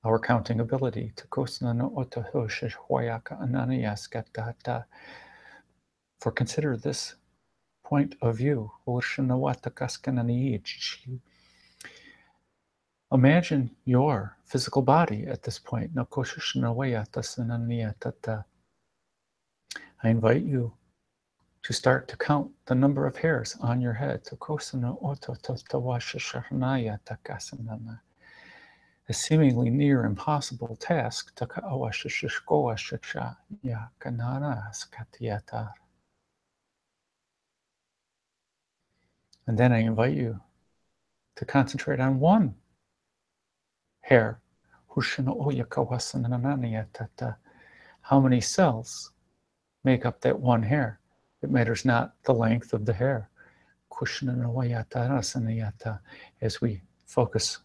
our counting ability. For consider this point of view. Imagine your physical body at this point. I invite you to start to count the number of hairs on your head. A seemingly near impossible task. And then I invite you to concentrate on one hair. How many cells make up that one hair? It matters not the length of the hair. As we focus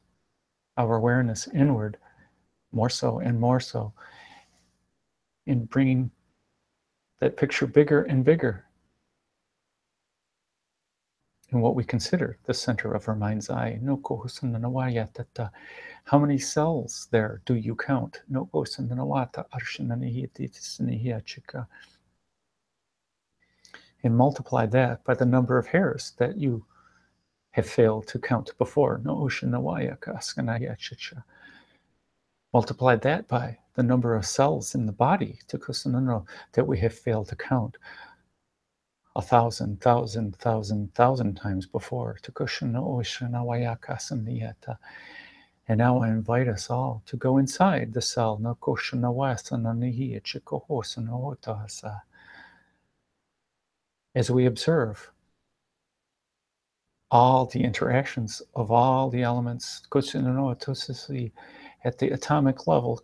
our awareness inward, more so and more so, in bringing that picture bigger and bigger in what we consider the center of our mind's eye. How many cells there do you count? And multiply that by the number of hairs that you have failed to count before. Multiply that by the number of cells in the body that we have failed to count 1,000 times before. And now I invite us all to go inside the cell. As we observe all the interactions of all the elements at the atomic level.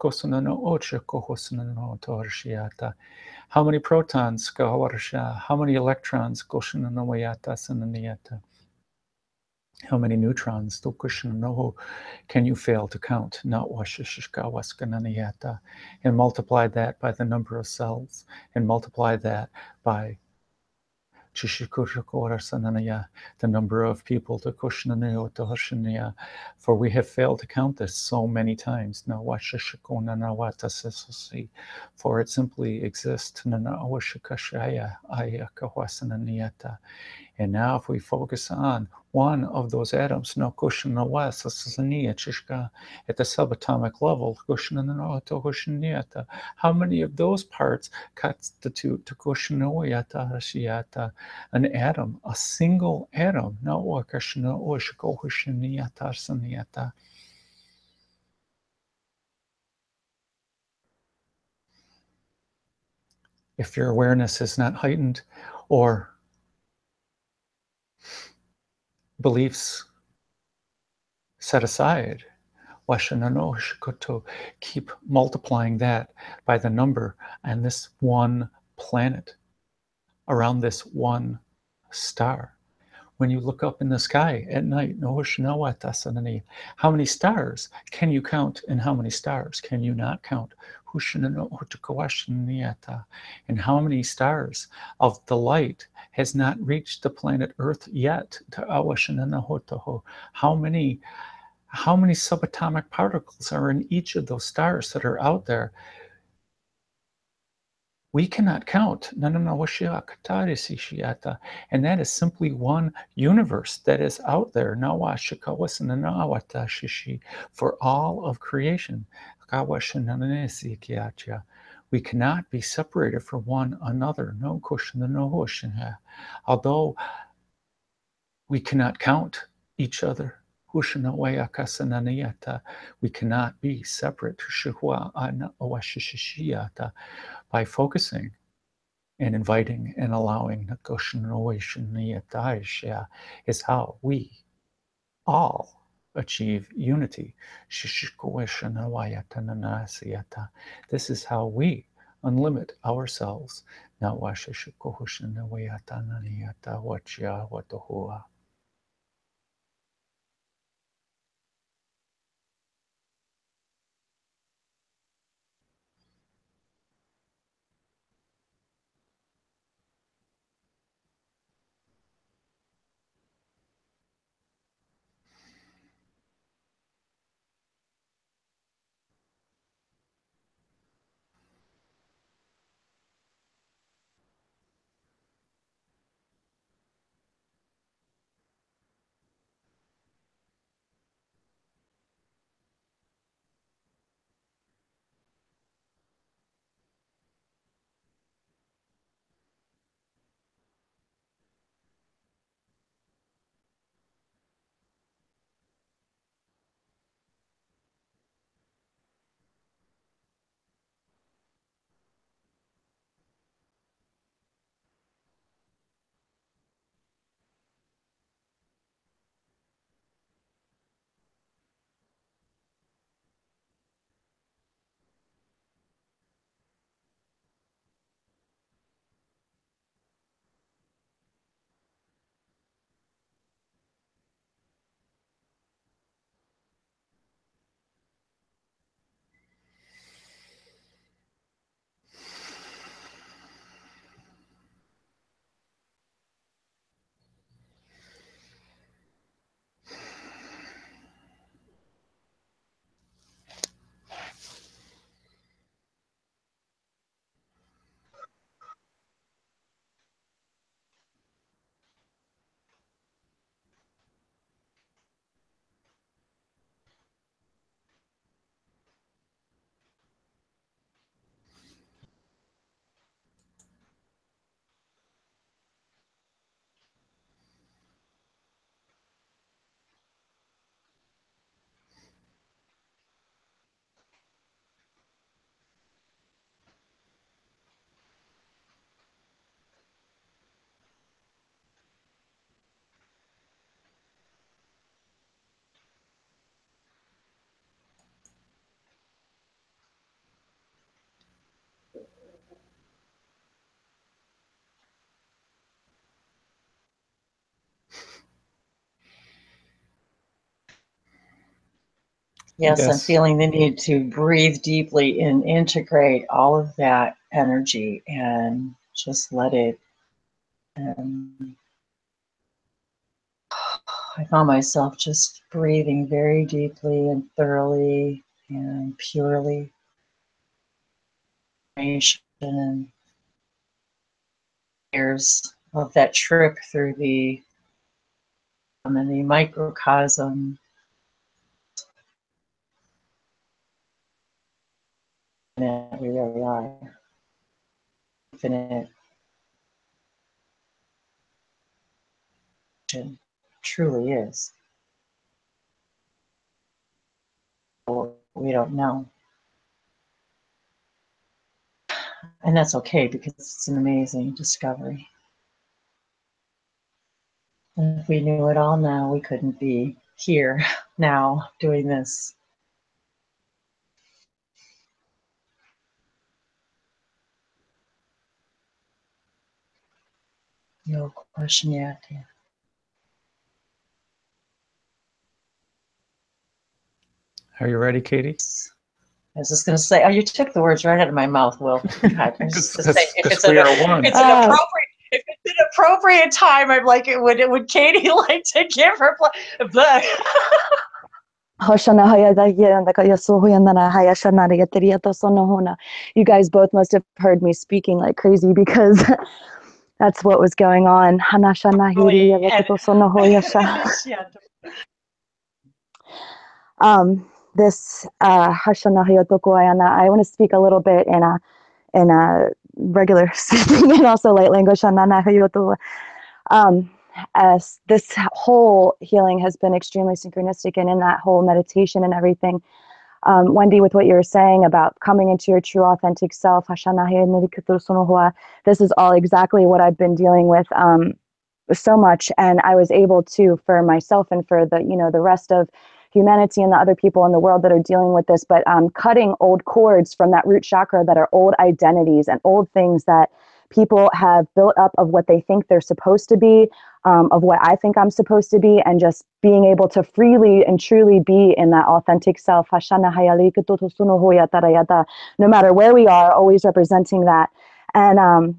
How many protons, how many electrons, how many neutrons can you fail to count? And multiply that by the number of cells, and multiply that by the number of people, for we have failed to count this so many times. For it simply exists. And now if we focus on one of those atoms, at the subatomic level, how many of those parts constitute an atom, a single atom? If your awareness is not heightened, or beliefs set aside, keep multiplying that by the number on this one planet, around this one star. When you look up in the sky at night, how many stars can you count, and how many stars can you not count? And how many stars of the light has not reached the planet Earth yet? How many subatomic particles are in each of those stars that are out there? We cannot count. And that is simply one universe that is out there for all of creation. We cannot be separated from one another. Although we cannot count each other, we cannot be separate by focusing and inviting and allowing is how we all achieve unity. This is how we unlimit ourselves. Yes, I'm feeling the need to breathe deeply and integrate all of that energy and just let it. I found myself just breathing very deeply and thoroughly and purely. And years of that trip through the microcosm. And we really are infinite. It truly is. We don't know. And that's okay because it's an amazing discovery. And if we knew it all now, we couldn't be here now doing this. No question yet. Yeah. Are you ready, Katie? I was just going to say, oh, you took the words right out of my mouth, Will. God, I was just going to say, if it's an appropriate time, I'm like, would Katie like to give her You guys both must have heard me speaking like crazy because that's what was going on. This I want to speak a little bit in a regular speaking and also light language. As this whole healing has been extremely synchronistic, and in that whole meditation and everything, Wendy, with what you were saying about coming into your true authentic self, this is all exactly what I've been dealing with so much, and I was able to, for myself and for the the rest of humanity and the other people in the world that are dealing with this, but cutting old cords from that root chakra that are old identities and old things that people have built up of what they think they're supposed to be, of what I think I'm supposed to be, and just being able to freely and truly be in that authentic self. No matter where we are, always representing that. And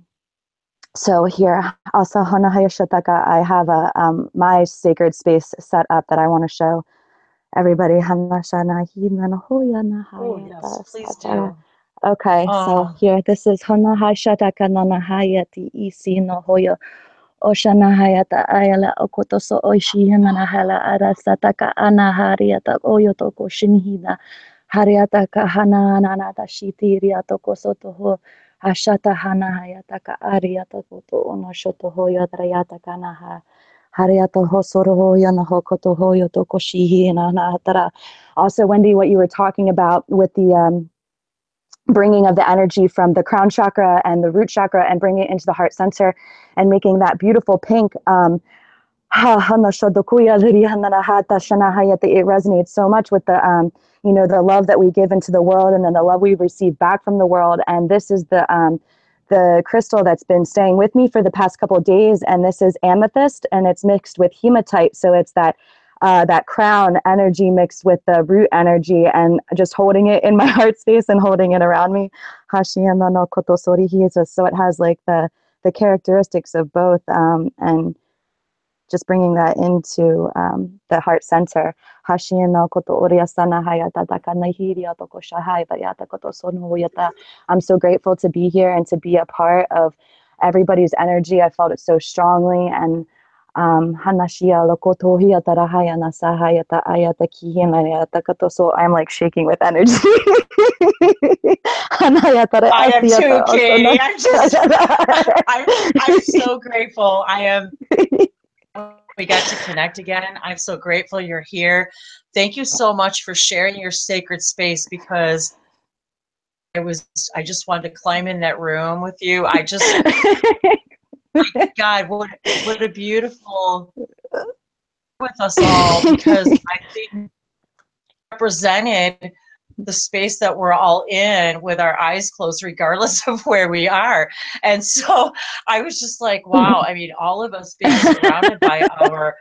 so here, also I have my sacred space set up that I want to show everybody. Oh yes, please do. Okay, so here, this is Hanahai Shataka Nanahayati Isi no Hoyo Oshanahayata Ayala Okotoso Oishi Hanahala Arasataka Anahariata Oyotoko Shinhida Hariataka Hananata Shitiriatoko Sotoho Hashata Hanahayataka Ariatakoto Onoshotoho Yadrayataka Naha Hariato Hosoroho Yanahokoto Hoyotoko Shihi Nahatara. Also, Wendy, what you were talking about with the bringing of the energy from the crown chakra and the root chakra and bringing it into the heart center and making that beautiful pink. It resonates so much with the, the love that we give into the world, and then the love we receive back from the world. And this is the crystal that's been staying with me for the past couple of days. And this is amethyst, and it's mixed with hematite. So it's that crown energy mixed with the root energy, and just holding it in my heart space and holding it around me. So it has like the characteristics of both, and just bringing that into the heart center. I'm so grateful to be here and to be a part of everybody's energy. I felt it so strongly, and so I'm like shaking with energy. I am too, Katie. I'm so grateful. We got to connect again. I'm so grateful you're here. Thank you so much for sharing your sacred space, because I just wanted to climb in that room with you. My God, what a beautiful with us all, because I think represented the space that we're all in with our eyes closed, regardless of where we are. And so I was just like, wow. I mean, all of us being surrounded by our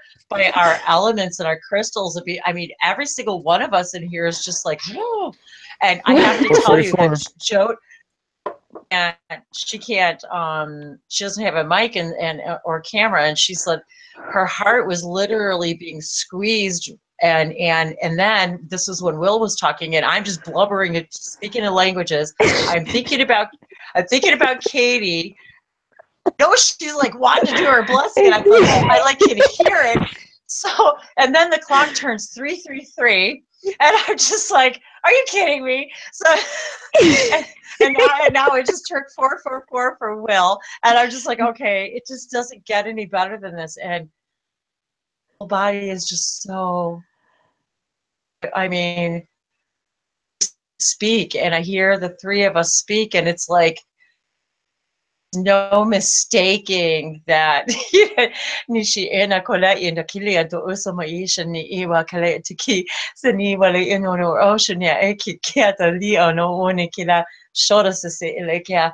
elements and our crystals. I mean, every single one of us in here is just like, whoa. And I have to tell you that Joe, and she can't, she doesn't have a mic or camera, and she said her heart was literally being squeezed. And then this is when Will was talking, and I'm just blubbering and speaking in languages. I'm thinking about Katie. No, she's like wanting to do her blessing, and I like can hear it. So, and then the clock turns 3:33, and I'm just like, are you kidding me? So, and now it just turned 4:44 for Will, and I'm just like, okay, it just doesn't get any better than this. And the body is just so. I mean, speak, and I hear the three of us speak, and it's like no mistaking that nishi ena kola ina kilia to usoma isha ni iwa kale tiki sani wale ino no ocean ya eki kia to leo no one kila shora se elekia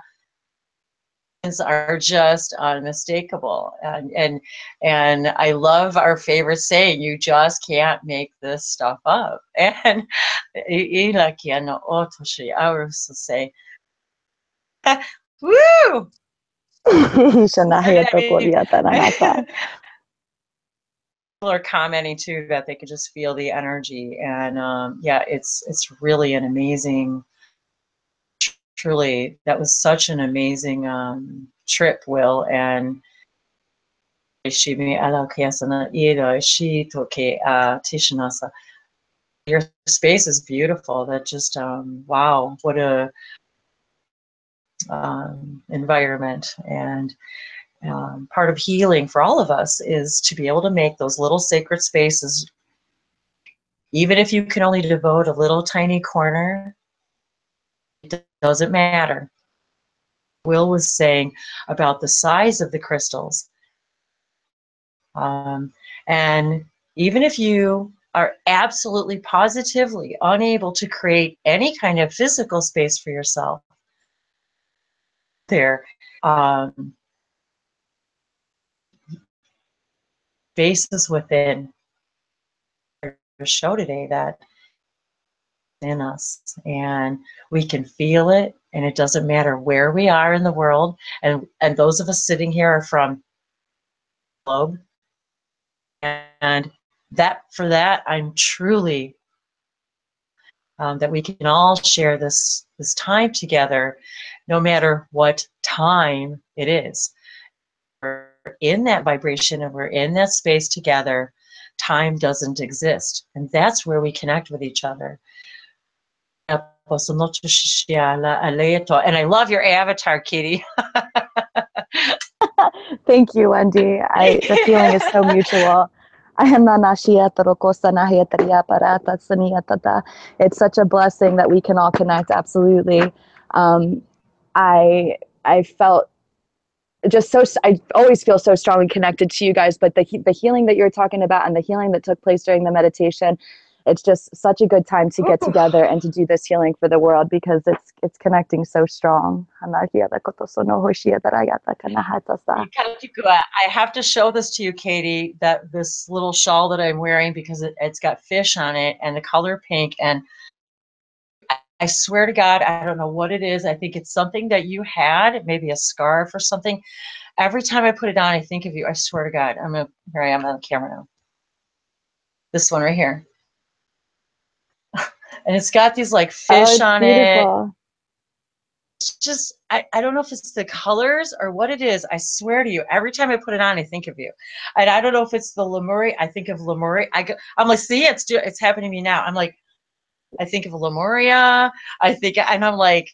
are just unmistakable, and I love our favorite saying, you just can't make this stuff up. And ilakia otoshi our say woo. people are commenting too that they could just feel the energy, and yeah, it's really an amazing. Truly, that was such an amazing trip, Will, and your space is beautiful. That just wow, what a environment. And part of healing for all of us is to be able to make those little sacred spaces, even if you can only devote a little tiny corner, it doesn't matter. Will was saying about the size of the crystals. And even if you are absolutely positively unable to create any kind of physical space for yourself, there spaces within the show today that in us, and we can feel it, and it doesn't matter where we are in the world, and those of us sitting here are from the globe, and that for that I'm truly that we can all share this time together, no matter what time it is. We're in that vibration and we're in that space together. Time doesn't exist, and that's where we connect with each other. And I love your avatar, Kitty. Thank you, Wendy. The feeling is so mutual. It's such a blessing that we can all connect. Absolutely. I felt just so, I always feel so strongly connected to you guys, but the healing that you're talking about and the healing that took place during the meditation, it's just such a good time to get together and to do this healing for the world, because it's connecting so strong. I have to show this to you, Katie, that this little shawl that I'm wearing, because it's got fish on it and the color pink, and I swear to God, I don't know what it is. I think it's something that you had, maybe a scarf or something. Every time I put it on, I think of you. I swear to God. Here I am on the camera now. This one right here. And it's got these like fish on beautiful. It. It's just, I don't know if it's the colors or what it is. I swear to you, every time I put it on, I think of you. And I don't know if it's the Lemuri. I think of Lemuri. I'm like, see, it's happening to me now. I'm like, I think of Lemuria. And I'm like,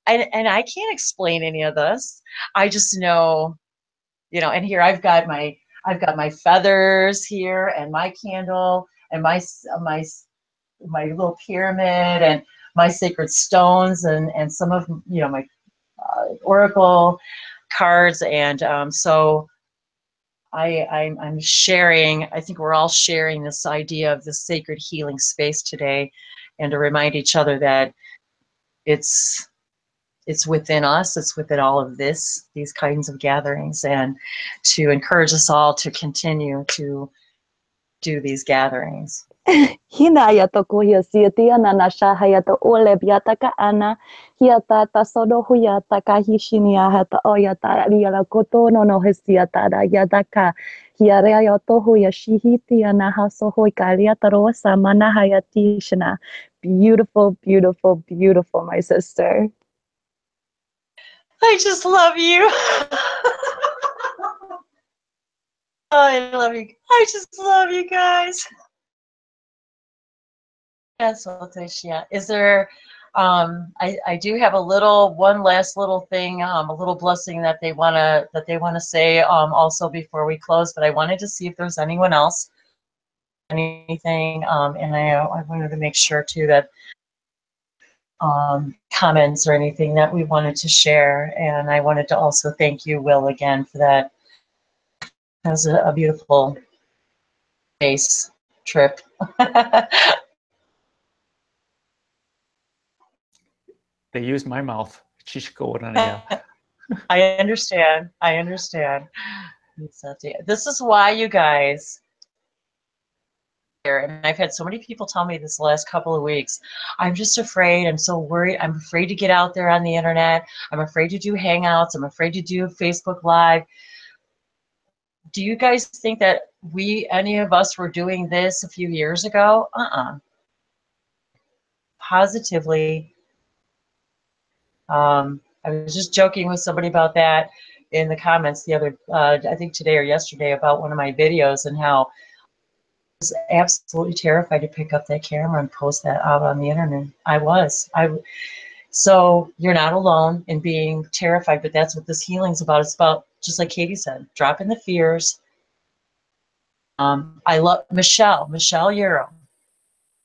and I can't explain any of this. I just know, and here I've got my feathers here, and my candle, and my little pyramid, and my sacred stones, and some of my oracle cards, and so I'm sharing. I think we're all sharing this idea of the sacred healing space today, and to remind each other that it's within us, it's within all of these kinds of gatherings, and to encourage us all to continue to do these gatherings. Hina to kuhia siatia na nasha hayata ole biata ka ana hiata ta sodo huyata ka hishinia hata oyata riala koto no hesiata da yata ka hiarea yo to huya shihitia na haso hoikalia tarosa mana hayati shana. Beautiful, beautiful, beautiful, my sister. I just love you. I love you. I just love you guys. Yes, Leticia. Is there? I do have one last little thing, a little blessing that they wanna say also before we close. But I wanted to see if there's anyone else, anything, and I wanted to make sure too that comments or anything that we wanted to share. And I wanted to also thank you, Will, again for that. That was a beautiful space trip. They used my mouth. I understand. I understand. This is why you guys, and I've had so many people tell me this the last couple of weeks, I'm just afraid, I'm so worried, I'm afraid to get out there on the internet, I'm afraid to do hangouts, I'm afraid to do Facebook Live. Do you guys think that any of us were doing this a few years ago? Positively. I was just joking with somebody about that in the comments the other, I think today or yesterday, about one of my videos and how I was absolutely terrified to pick up that camera and post that out on the internet. So you're not alone in being terrified, but that's what this healing's about. It's about, just like Katie said, dropping the fears. I love Michelle Euro.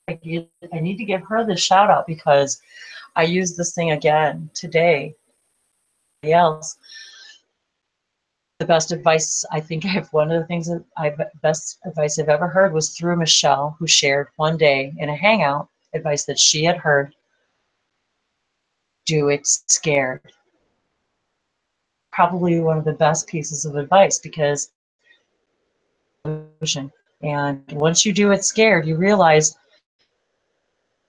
I need to give her the shout out because I used this thing again today. Else, the best advice I think one of the things that best advice I've ever heard was through Michelle, who shared one day in a hangout advice that she had heard. Do it scared. Probably one of the best pieces of advice, because and once you do it scared, you realize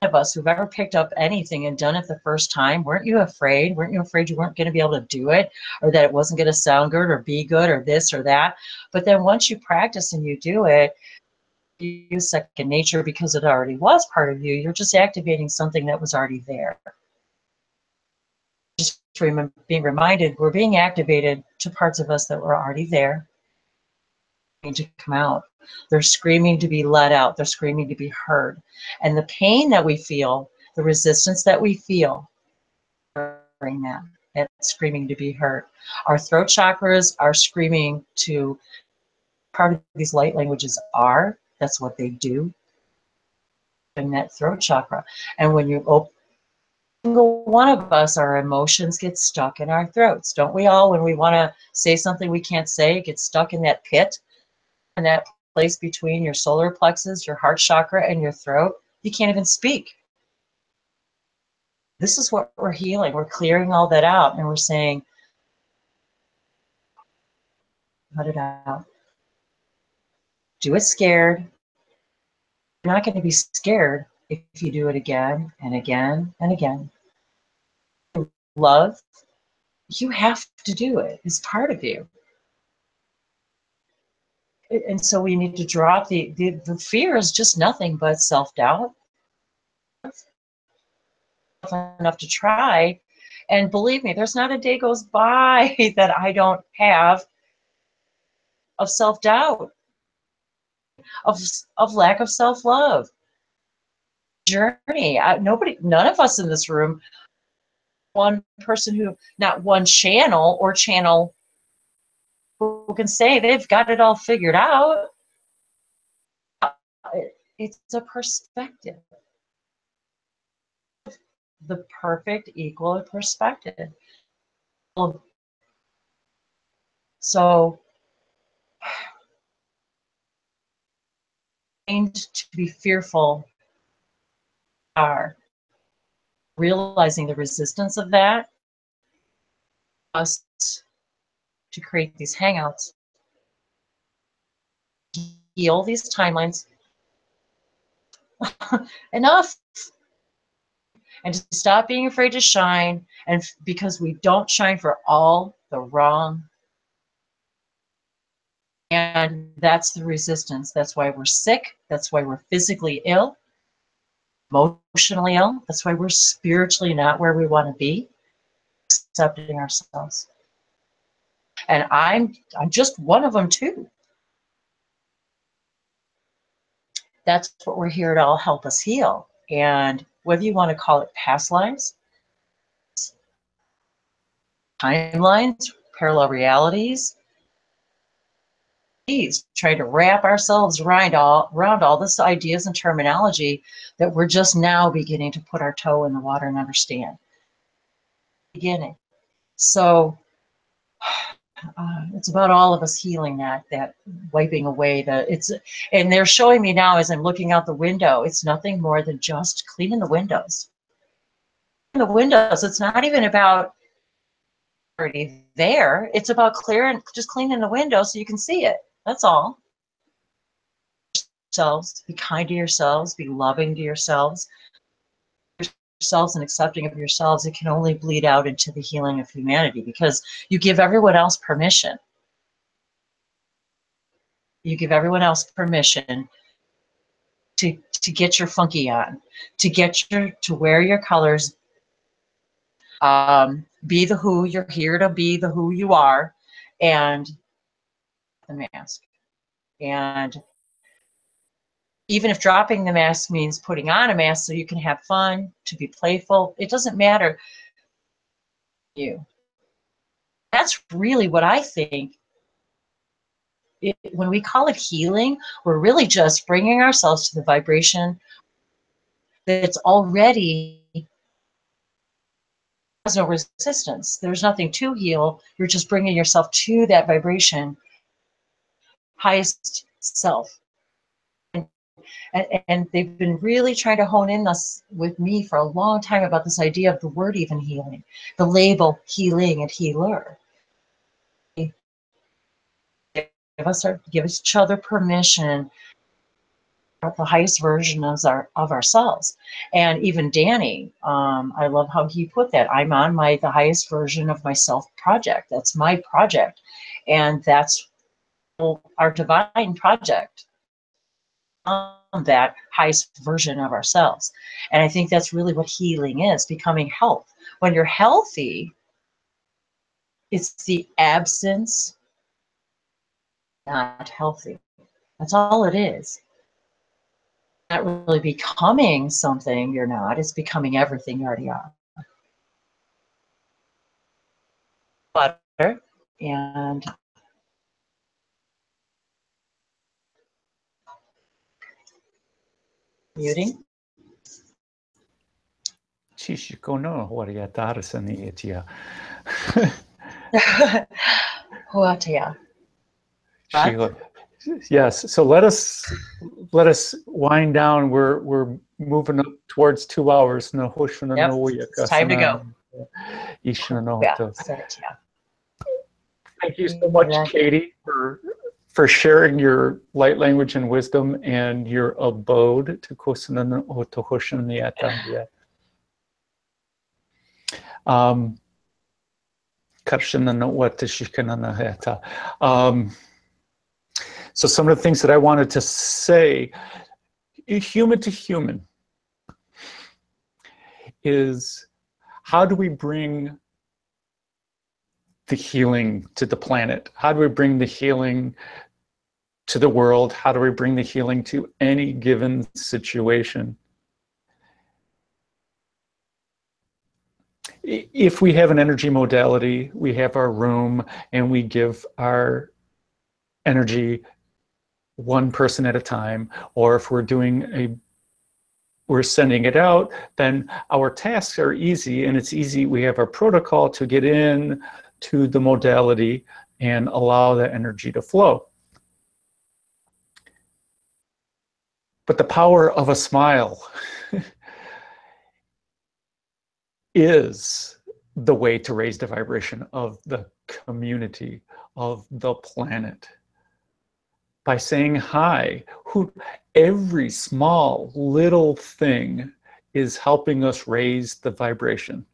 of us who've ever picked up anything and done it the first time, weren't you afraid? Weren't you afraid you weren't going to be able to do it, or that it wasn't going to sound good or be good or this or that? But then once you practice and you do it, you use second nature because it already was part of you. You're just activating something that was already there. Just being reminded, we're being activated to parts of us that were already there. Need to come out. They're screaming to be let out. They're screaming to be heard. And the pain that we feel, the resistance that we feel during that screaming to be heard. Our throat chakras are screaming to, part of these light languages are, that's what they do in that throat chakra. And when you open, single one of us, our emotions get stuck in our throats. Don't we all, when we want to say something we can't say, get stuck in that pit? In that place between your solar plexus, your heart chakra, and your throat, you can't even speak. This is what we're healing. We're clearing all that out, and we're saying, let it out. Do it scared. You're not going to be scared if you do it again and again and again. Love, you have to do it. It's part of you. And so we need to drop the fear is just nothing but self-doubt. Enough to try. And believe me, there's not a day goes by that I don't have of self-doubt, of lack of self-love. Journey. None of us in this room, one person who, not one channel or channel who can say they've got it all figured out. It's a perspective. The perfect equal perspective. So, to be fearful are realizing the resistance of that, us to create these hangouts, heal these timelines. Enough. And to stop being afraid to shine, and because we don't shine for all the wrong. And that's the resistance. That's why we're sick. That's why we're physically ill, emotionally ill. That's why we're spiritually not where we want to be, accepting ourselves. And I'm just one of them too. That's what we're here to all help us heal. And whether you want to call it past lives, timelines, parallel realities, try to wrap ourselves around all this ideas and terminology that we're just now beginning to put our toe in the water and understand. Beginning. So it's about all of us healing that wiping away and they're showing me now as I'm looking out the window, it's nothing more than just cleaning the windows. The windows, it's not even about already there. It's about just cleaning the window so you can see it. That's all. Yourselves, be kind to yourselves, be loving to yourselves. Yourselves and accepting of yourselves, it can only bleed out into the healing of humanity because you give everyone else permission. You give everyone else permission to get your funky on, to wear your colors, be the who you're here to be, the who you are, and the mask. And even if dropping the mask means putting on a mask so you can have fun, to be playful, it doesn't matter. You. That's really what I think. When we call it healing, we're really just bringing ourselves to the vibration that's already has no resistance. There's nothing to heal. You're just bringing yourself to that vibration, highest self. And they've been really trying to hone in us with me for a long time about this idea of the word even healing, the label healing and healer. Give each other permission, the highest version of ourselves. And even Danny, I love how he put that. I'm on the highest version of myself project. That's my project. And that's our divine project, that highest version of ourselves. And I think that's really what healing is, becoming health. When you're healthy, it's the absence, not healthy. That's all it is. Not really becoming something you're not, it's becoming everything you already are. Butter and muting. Chishikono Horiatarasani Etia. Huatia. Yes, so let us wind down. We're moving up towards 2 hours. Yep. It's time to go. Thank you so much, Katie, for sharing your light language and wisdom and your abode to Kosanana Otohoshaniata. So some of the things that I wanted to say, human to human, is how do we bring the healing to the planet? How do we bring the healing to the world? How do we bring the healing to any given situation? If we have an energy modality, we have our room, and we give our energy one person at a time, or if we're we're sending it out, then our tasks are easy, and it's easy. We have our protocol to get in to the modality and allow the energy to flow. But the power of a smile is the way to raise the vibration of the community, of the planet. By saying hi, every small little thing is helping us raise the vibration.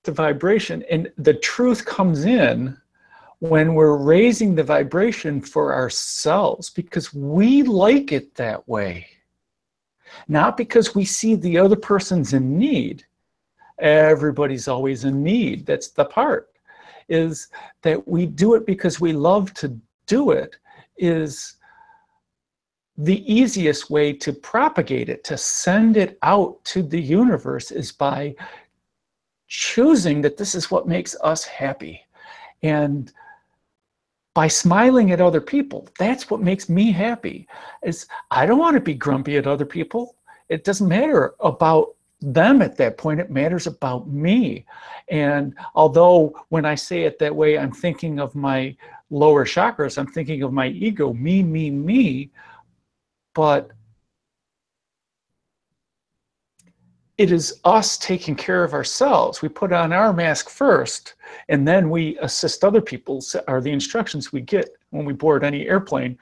The vibration, and the truth comes in when we're raising the vibration for ourselves, because we like it that way. Not because we see the other person's in need. Everybody's always in need. That's the part, is that we do it because we love to do it. Is the easiest way to propagate it, to send it out to the universe, is by choosing that this is what makes us happy. And by smiling at other people, that's what makes me happy. I don't want to be grumpy at other people. It doesn't matter about them at that point, it matters about me. And although when I say it that way, I'm thinking of my lower chakras, I'm thinking of my ego, me, but it is us taking care of ourselves. We put on our mask first, and then we assist other people, are the instructions we get when we board any airplane.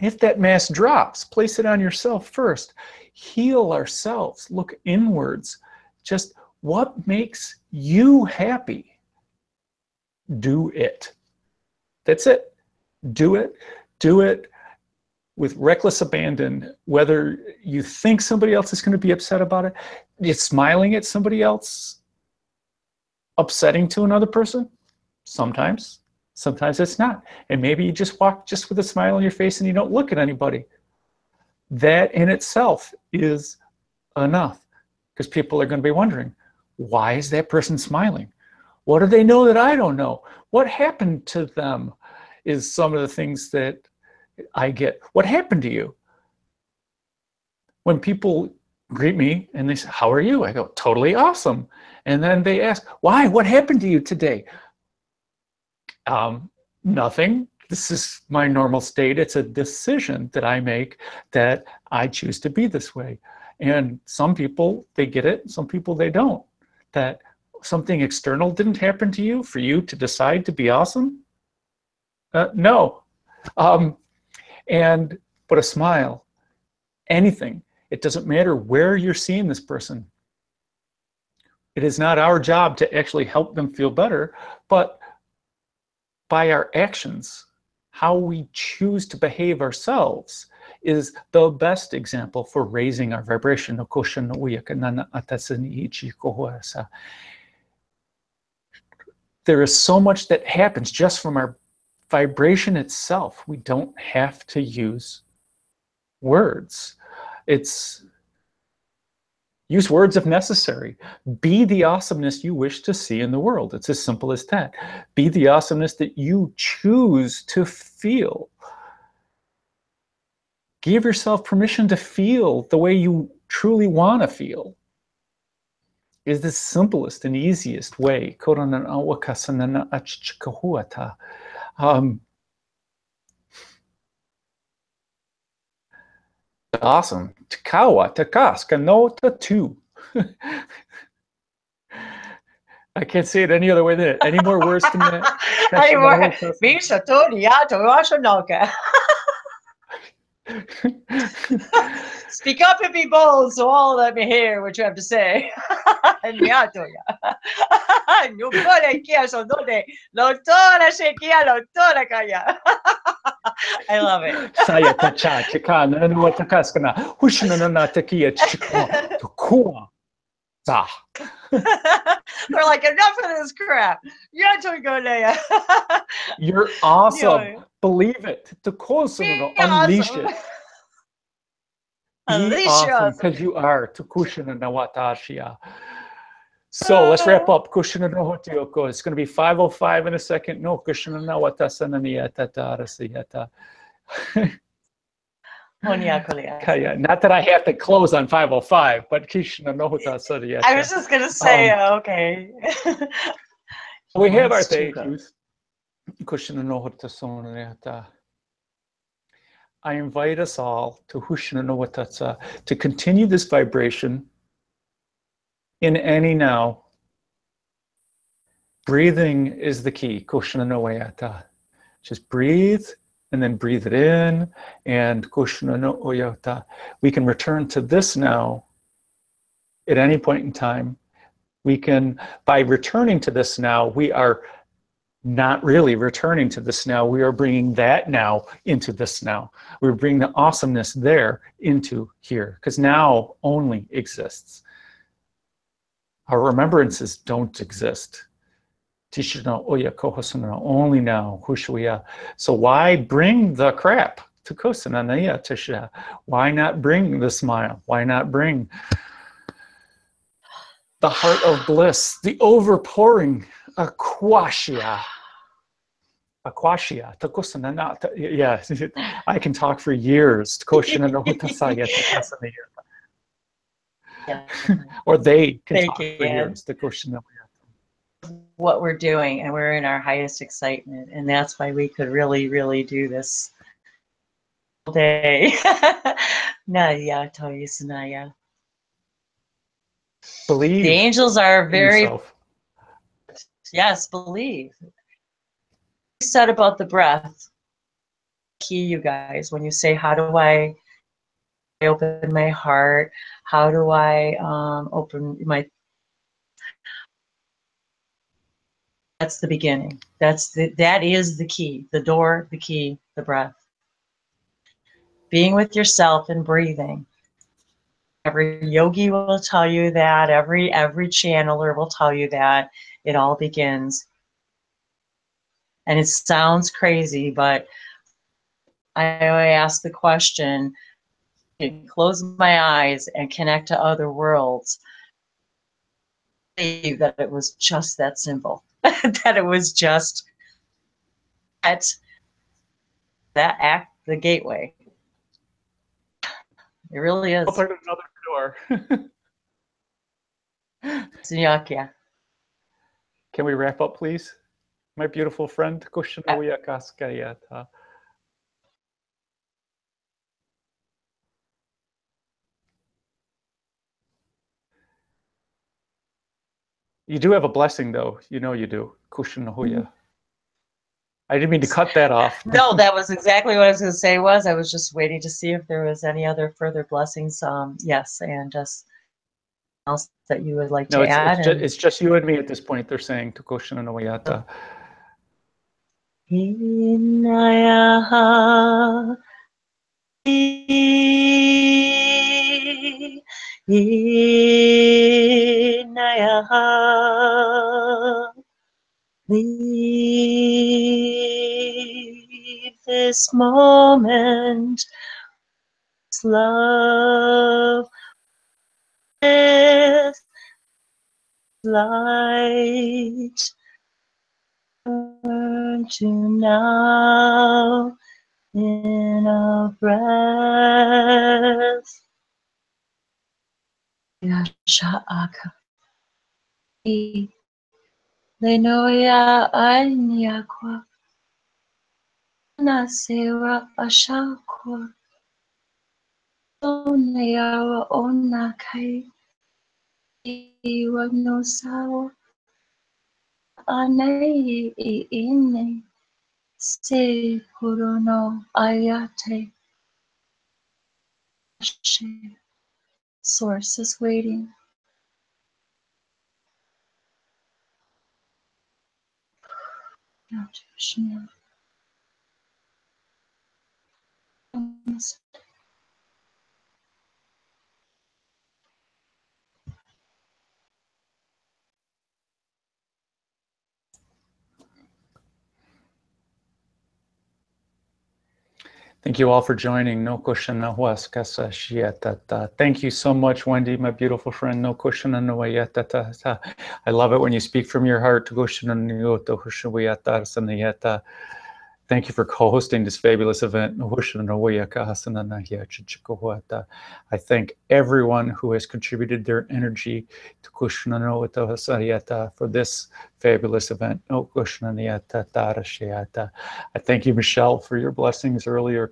If that mask drops, place it on yourself first. Heal ourselves, look inwards. Just what makes you happy? Do it. That's it. Do it. do it with reckless abandon, whether you think somebody else is going to be upset about it. It's smiling at somebody else upsetting to another person. Sometimes it's not. And maybe you just walk just with a smile on your face and you don't look at anybody. That in itself is enough, because people are going to be wondering, why is that person smiling? What do they know that I don't know? What happened to them is some of the things that I get. What happened to you? When people greet me and they say, how are you? I go, totally awesome. And then they ask, why? What happened to you today? Nothing. This is my normal state. It's a decision that I make that I choose to be this way. And some people, they get it. Some people, they don't. That something external didn't happen to you for you to decide to be awesome? No. But a smile, anything. It doesn't matter where you're seeing this person. It is not our job to actually help them feel better, but by our actions, how we choose to behave ourselves is the best example for raising our vibration. There is so much that happens just from our vibration itself. We don't have to use words. Use words if necessary. Be the awesomeness you wish to see in the world. It's as simple as that. Be the awesomeness that you choose to feel. Give yourself permission to feel the way you truly want to feel. Is the simplest and easiest way. Awesome. Takawa, takaska, no tatu. I can't say it any other way than that. Any more words than that? Any more? Speak up and be bold, so all let me hear what you have to say. I love it. They're like, enough of this crap. You're awesome. Believe it. Unleash it. Be awesome because you are. So let's wrap up. It's going to be 5:05 in a second. No, not that I have to close on 5:05, but I was just going to say, okay. We have our thank yous. I invite us all to continue this vibration in any now. Breathing is the key. Just breathe and then breathe it in, and we can return to this now at any point in time. We can, by returning to this now, we are not really returning to this now. We are bringing that now into this now. We're bringing the awesomeness there into here, because now only exists. Our remembrances don't exist. Only now. So why bring the crap to Kosananaya Tisha? Why not bring the smile? Why not bring the heart of bliss, the overpouring aquasia? Yeah, I can talk for years. Or they can talk for years. What we're doing, and we're in our highest excitement, and that's why we could really do this all day. Believe. The angels are very yes, believe. You said about the breath, key, you guys, when you say, how do I open my heart, how do I open my, that's the beginning. That is the key, the door, the key, the breath. being with yourself and breathing. Every yogi will tell you that, every channeler will tell you that. It all begins. And it sounds crazy, but I ask the question, close my eyes and connect to other worlds. I believe that it was just that simple. That it was just that act, the gateway. It really is. Open another door. Can we wrap up, please? My beautiful friend, Kushanawiya Kaskayata. You do have a blessing, though. You know you do. Kushanahuya. I didn't mean to cut that off. No, that was exactly what I was going to say. I was just waiting to see if there was any other further blessings. Yes, and just else that you would like to add. It's just you and me at this point. They're saying to Kushanahuya. Inaya, Inaya, leave this moment, love with light, turn to now in a breath. Yasha'aka. Lenoya anyakwa. Nasera ashakwa. Oneyawa onakai. Iwa no sawa. Anei ine. Se kurono ayate. Source is waiting. Thank you all for joining. Thank you so much, Wendy, my beautiful friend. I love it when you speak from your heart. Thank you for co-hosting this fabulous event. I thank everyone who has contributed their energy to for this fabulous event. I thank you, Michelle, for your blessings earlier.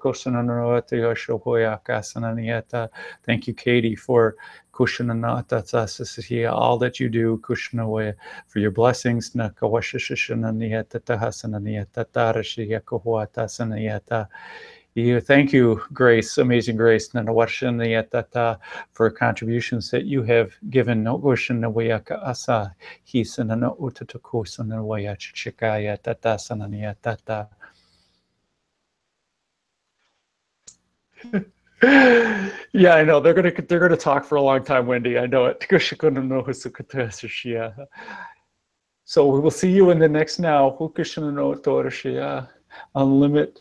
Thank you, Katie, for all that you do, for your blessings. Thank you, Grace, amazing Grace, for contributions that you have given. Yeah, I know they're gonna talk for a long time, Wendy. I know it. So we will see you in the next now. Unlimit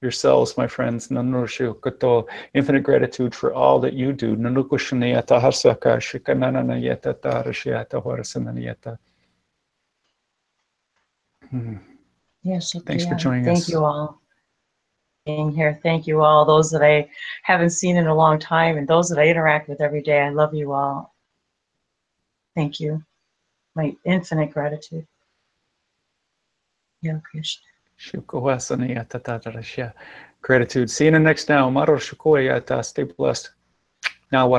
yourselves, my friends. Infinite gratitude for all that you do. Yes, thanks for joining us. Thank you all being here. Thank you all, those that I haven't seen in a long time and those that I interact with every day. I love you all. Thank you. My infinite gratitude. Yeah, Krishna. Gratitude. See you in the next now. Stay blessed. Now,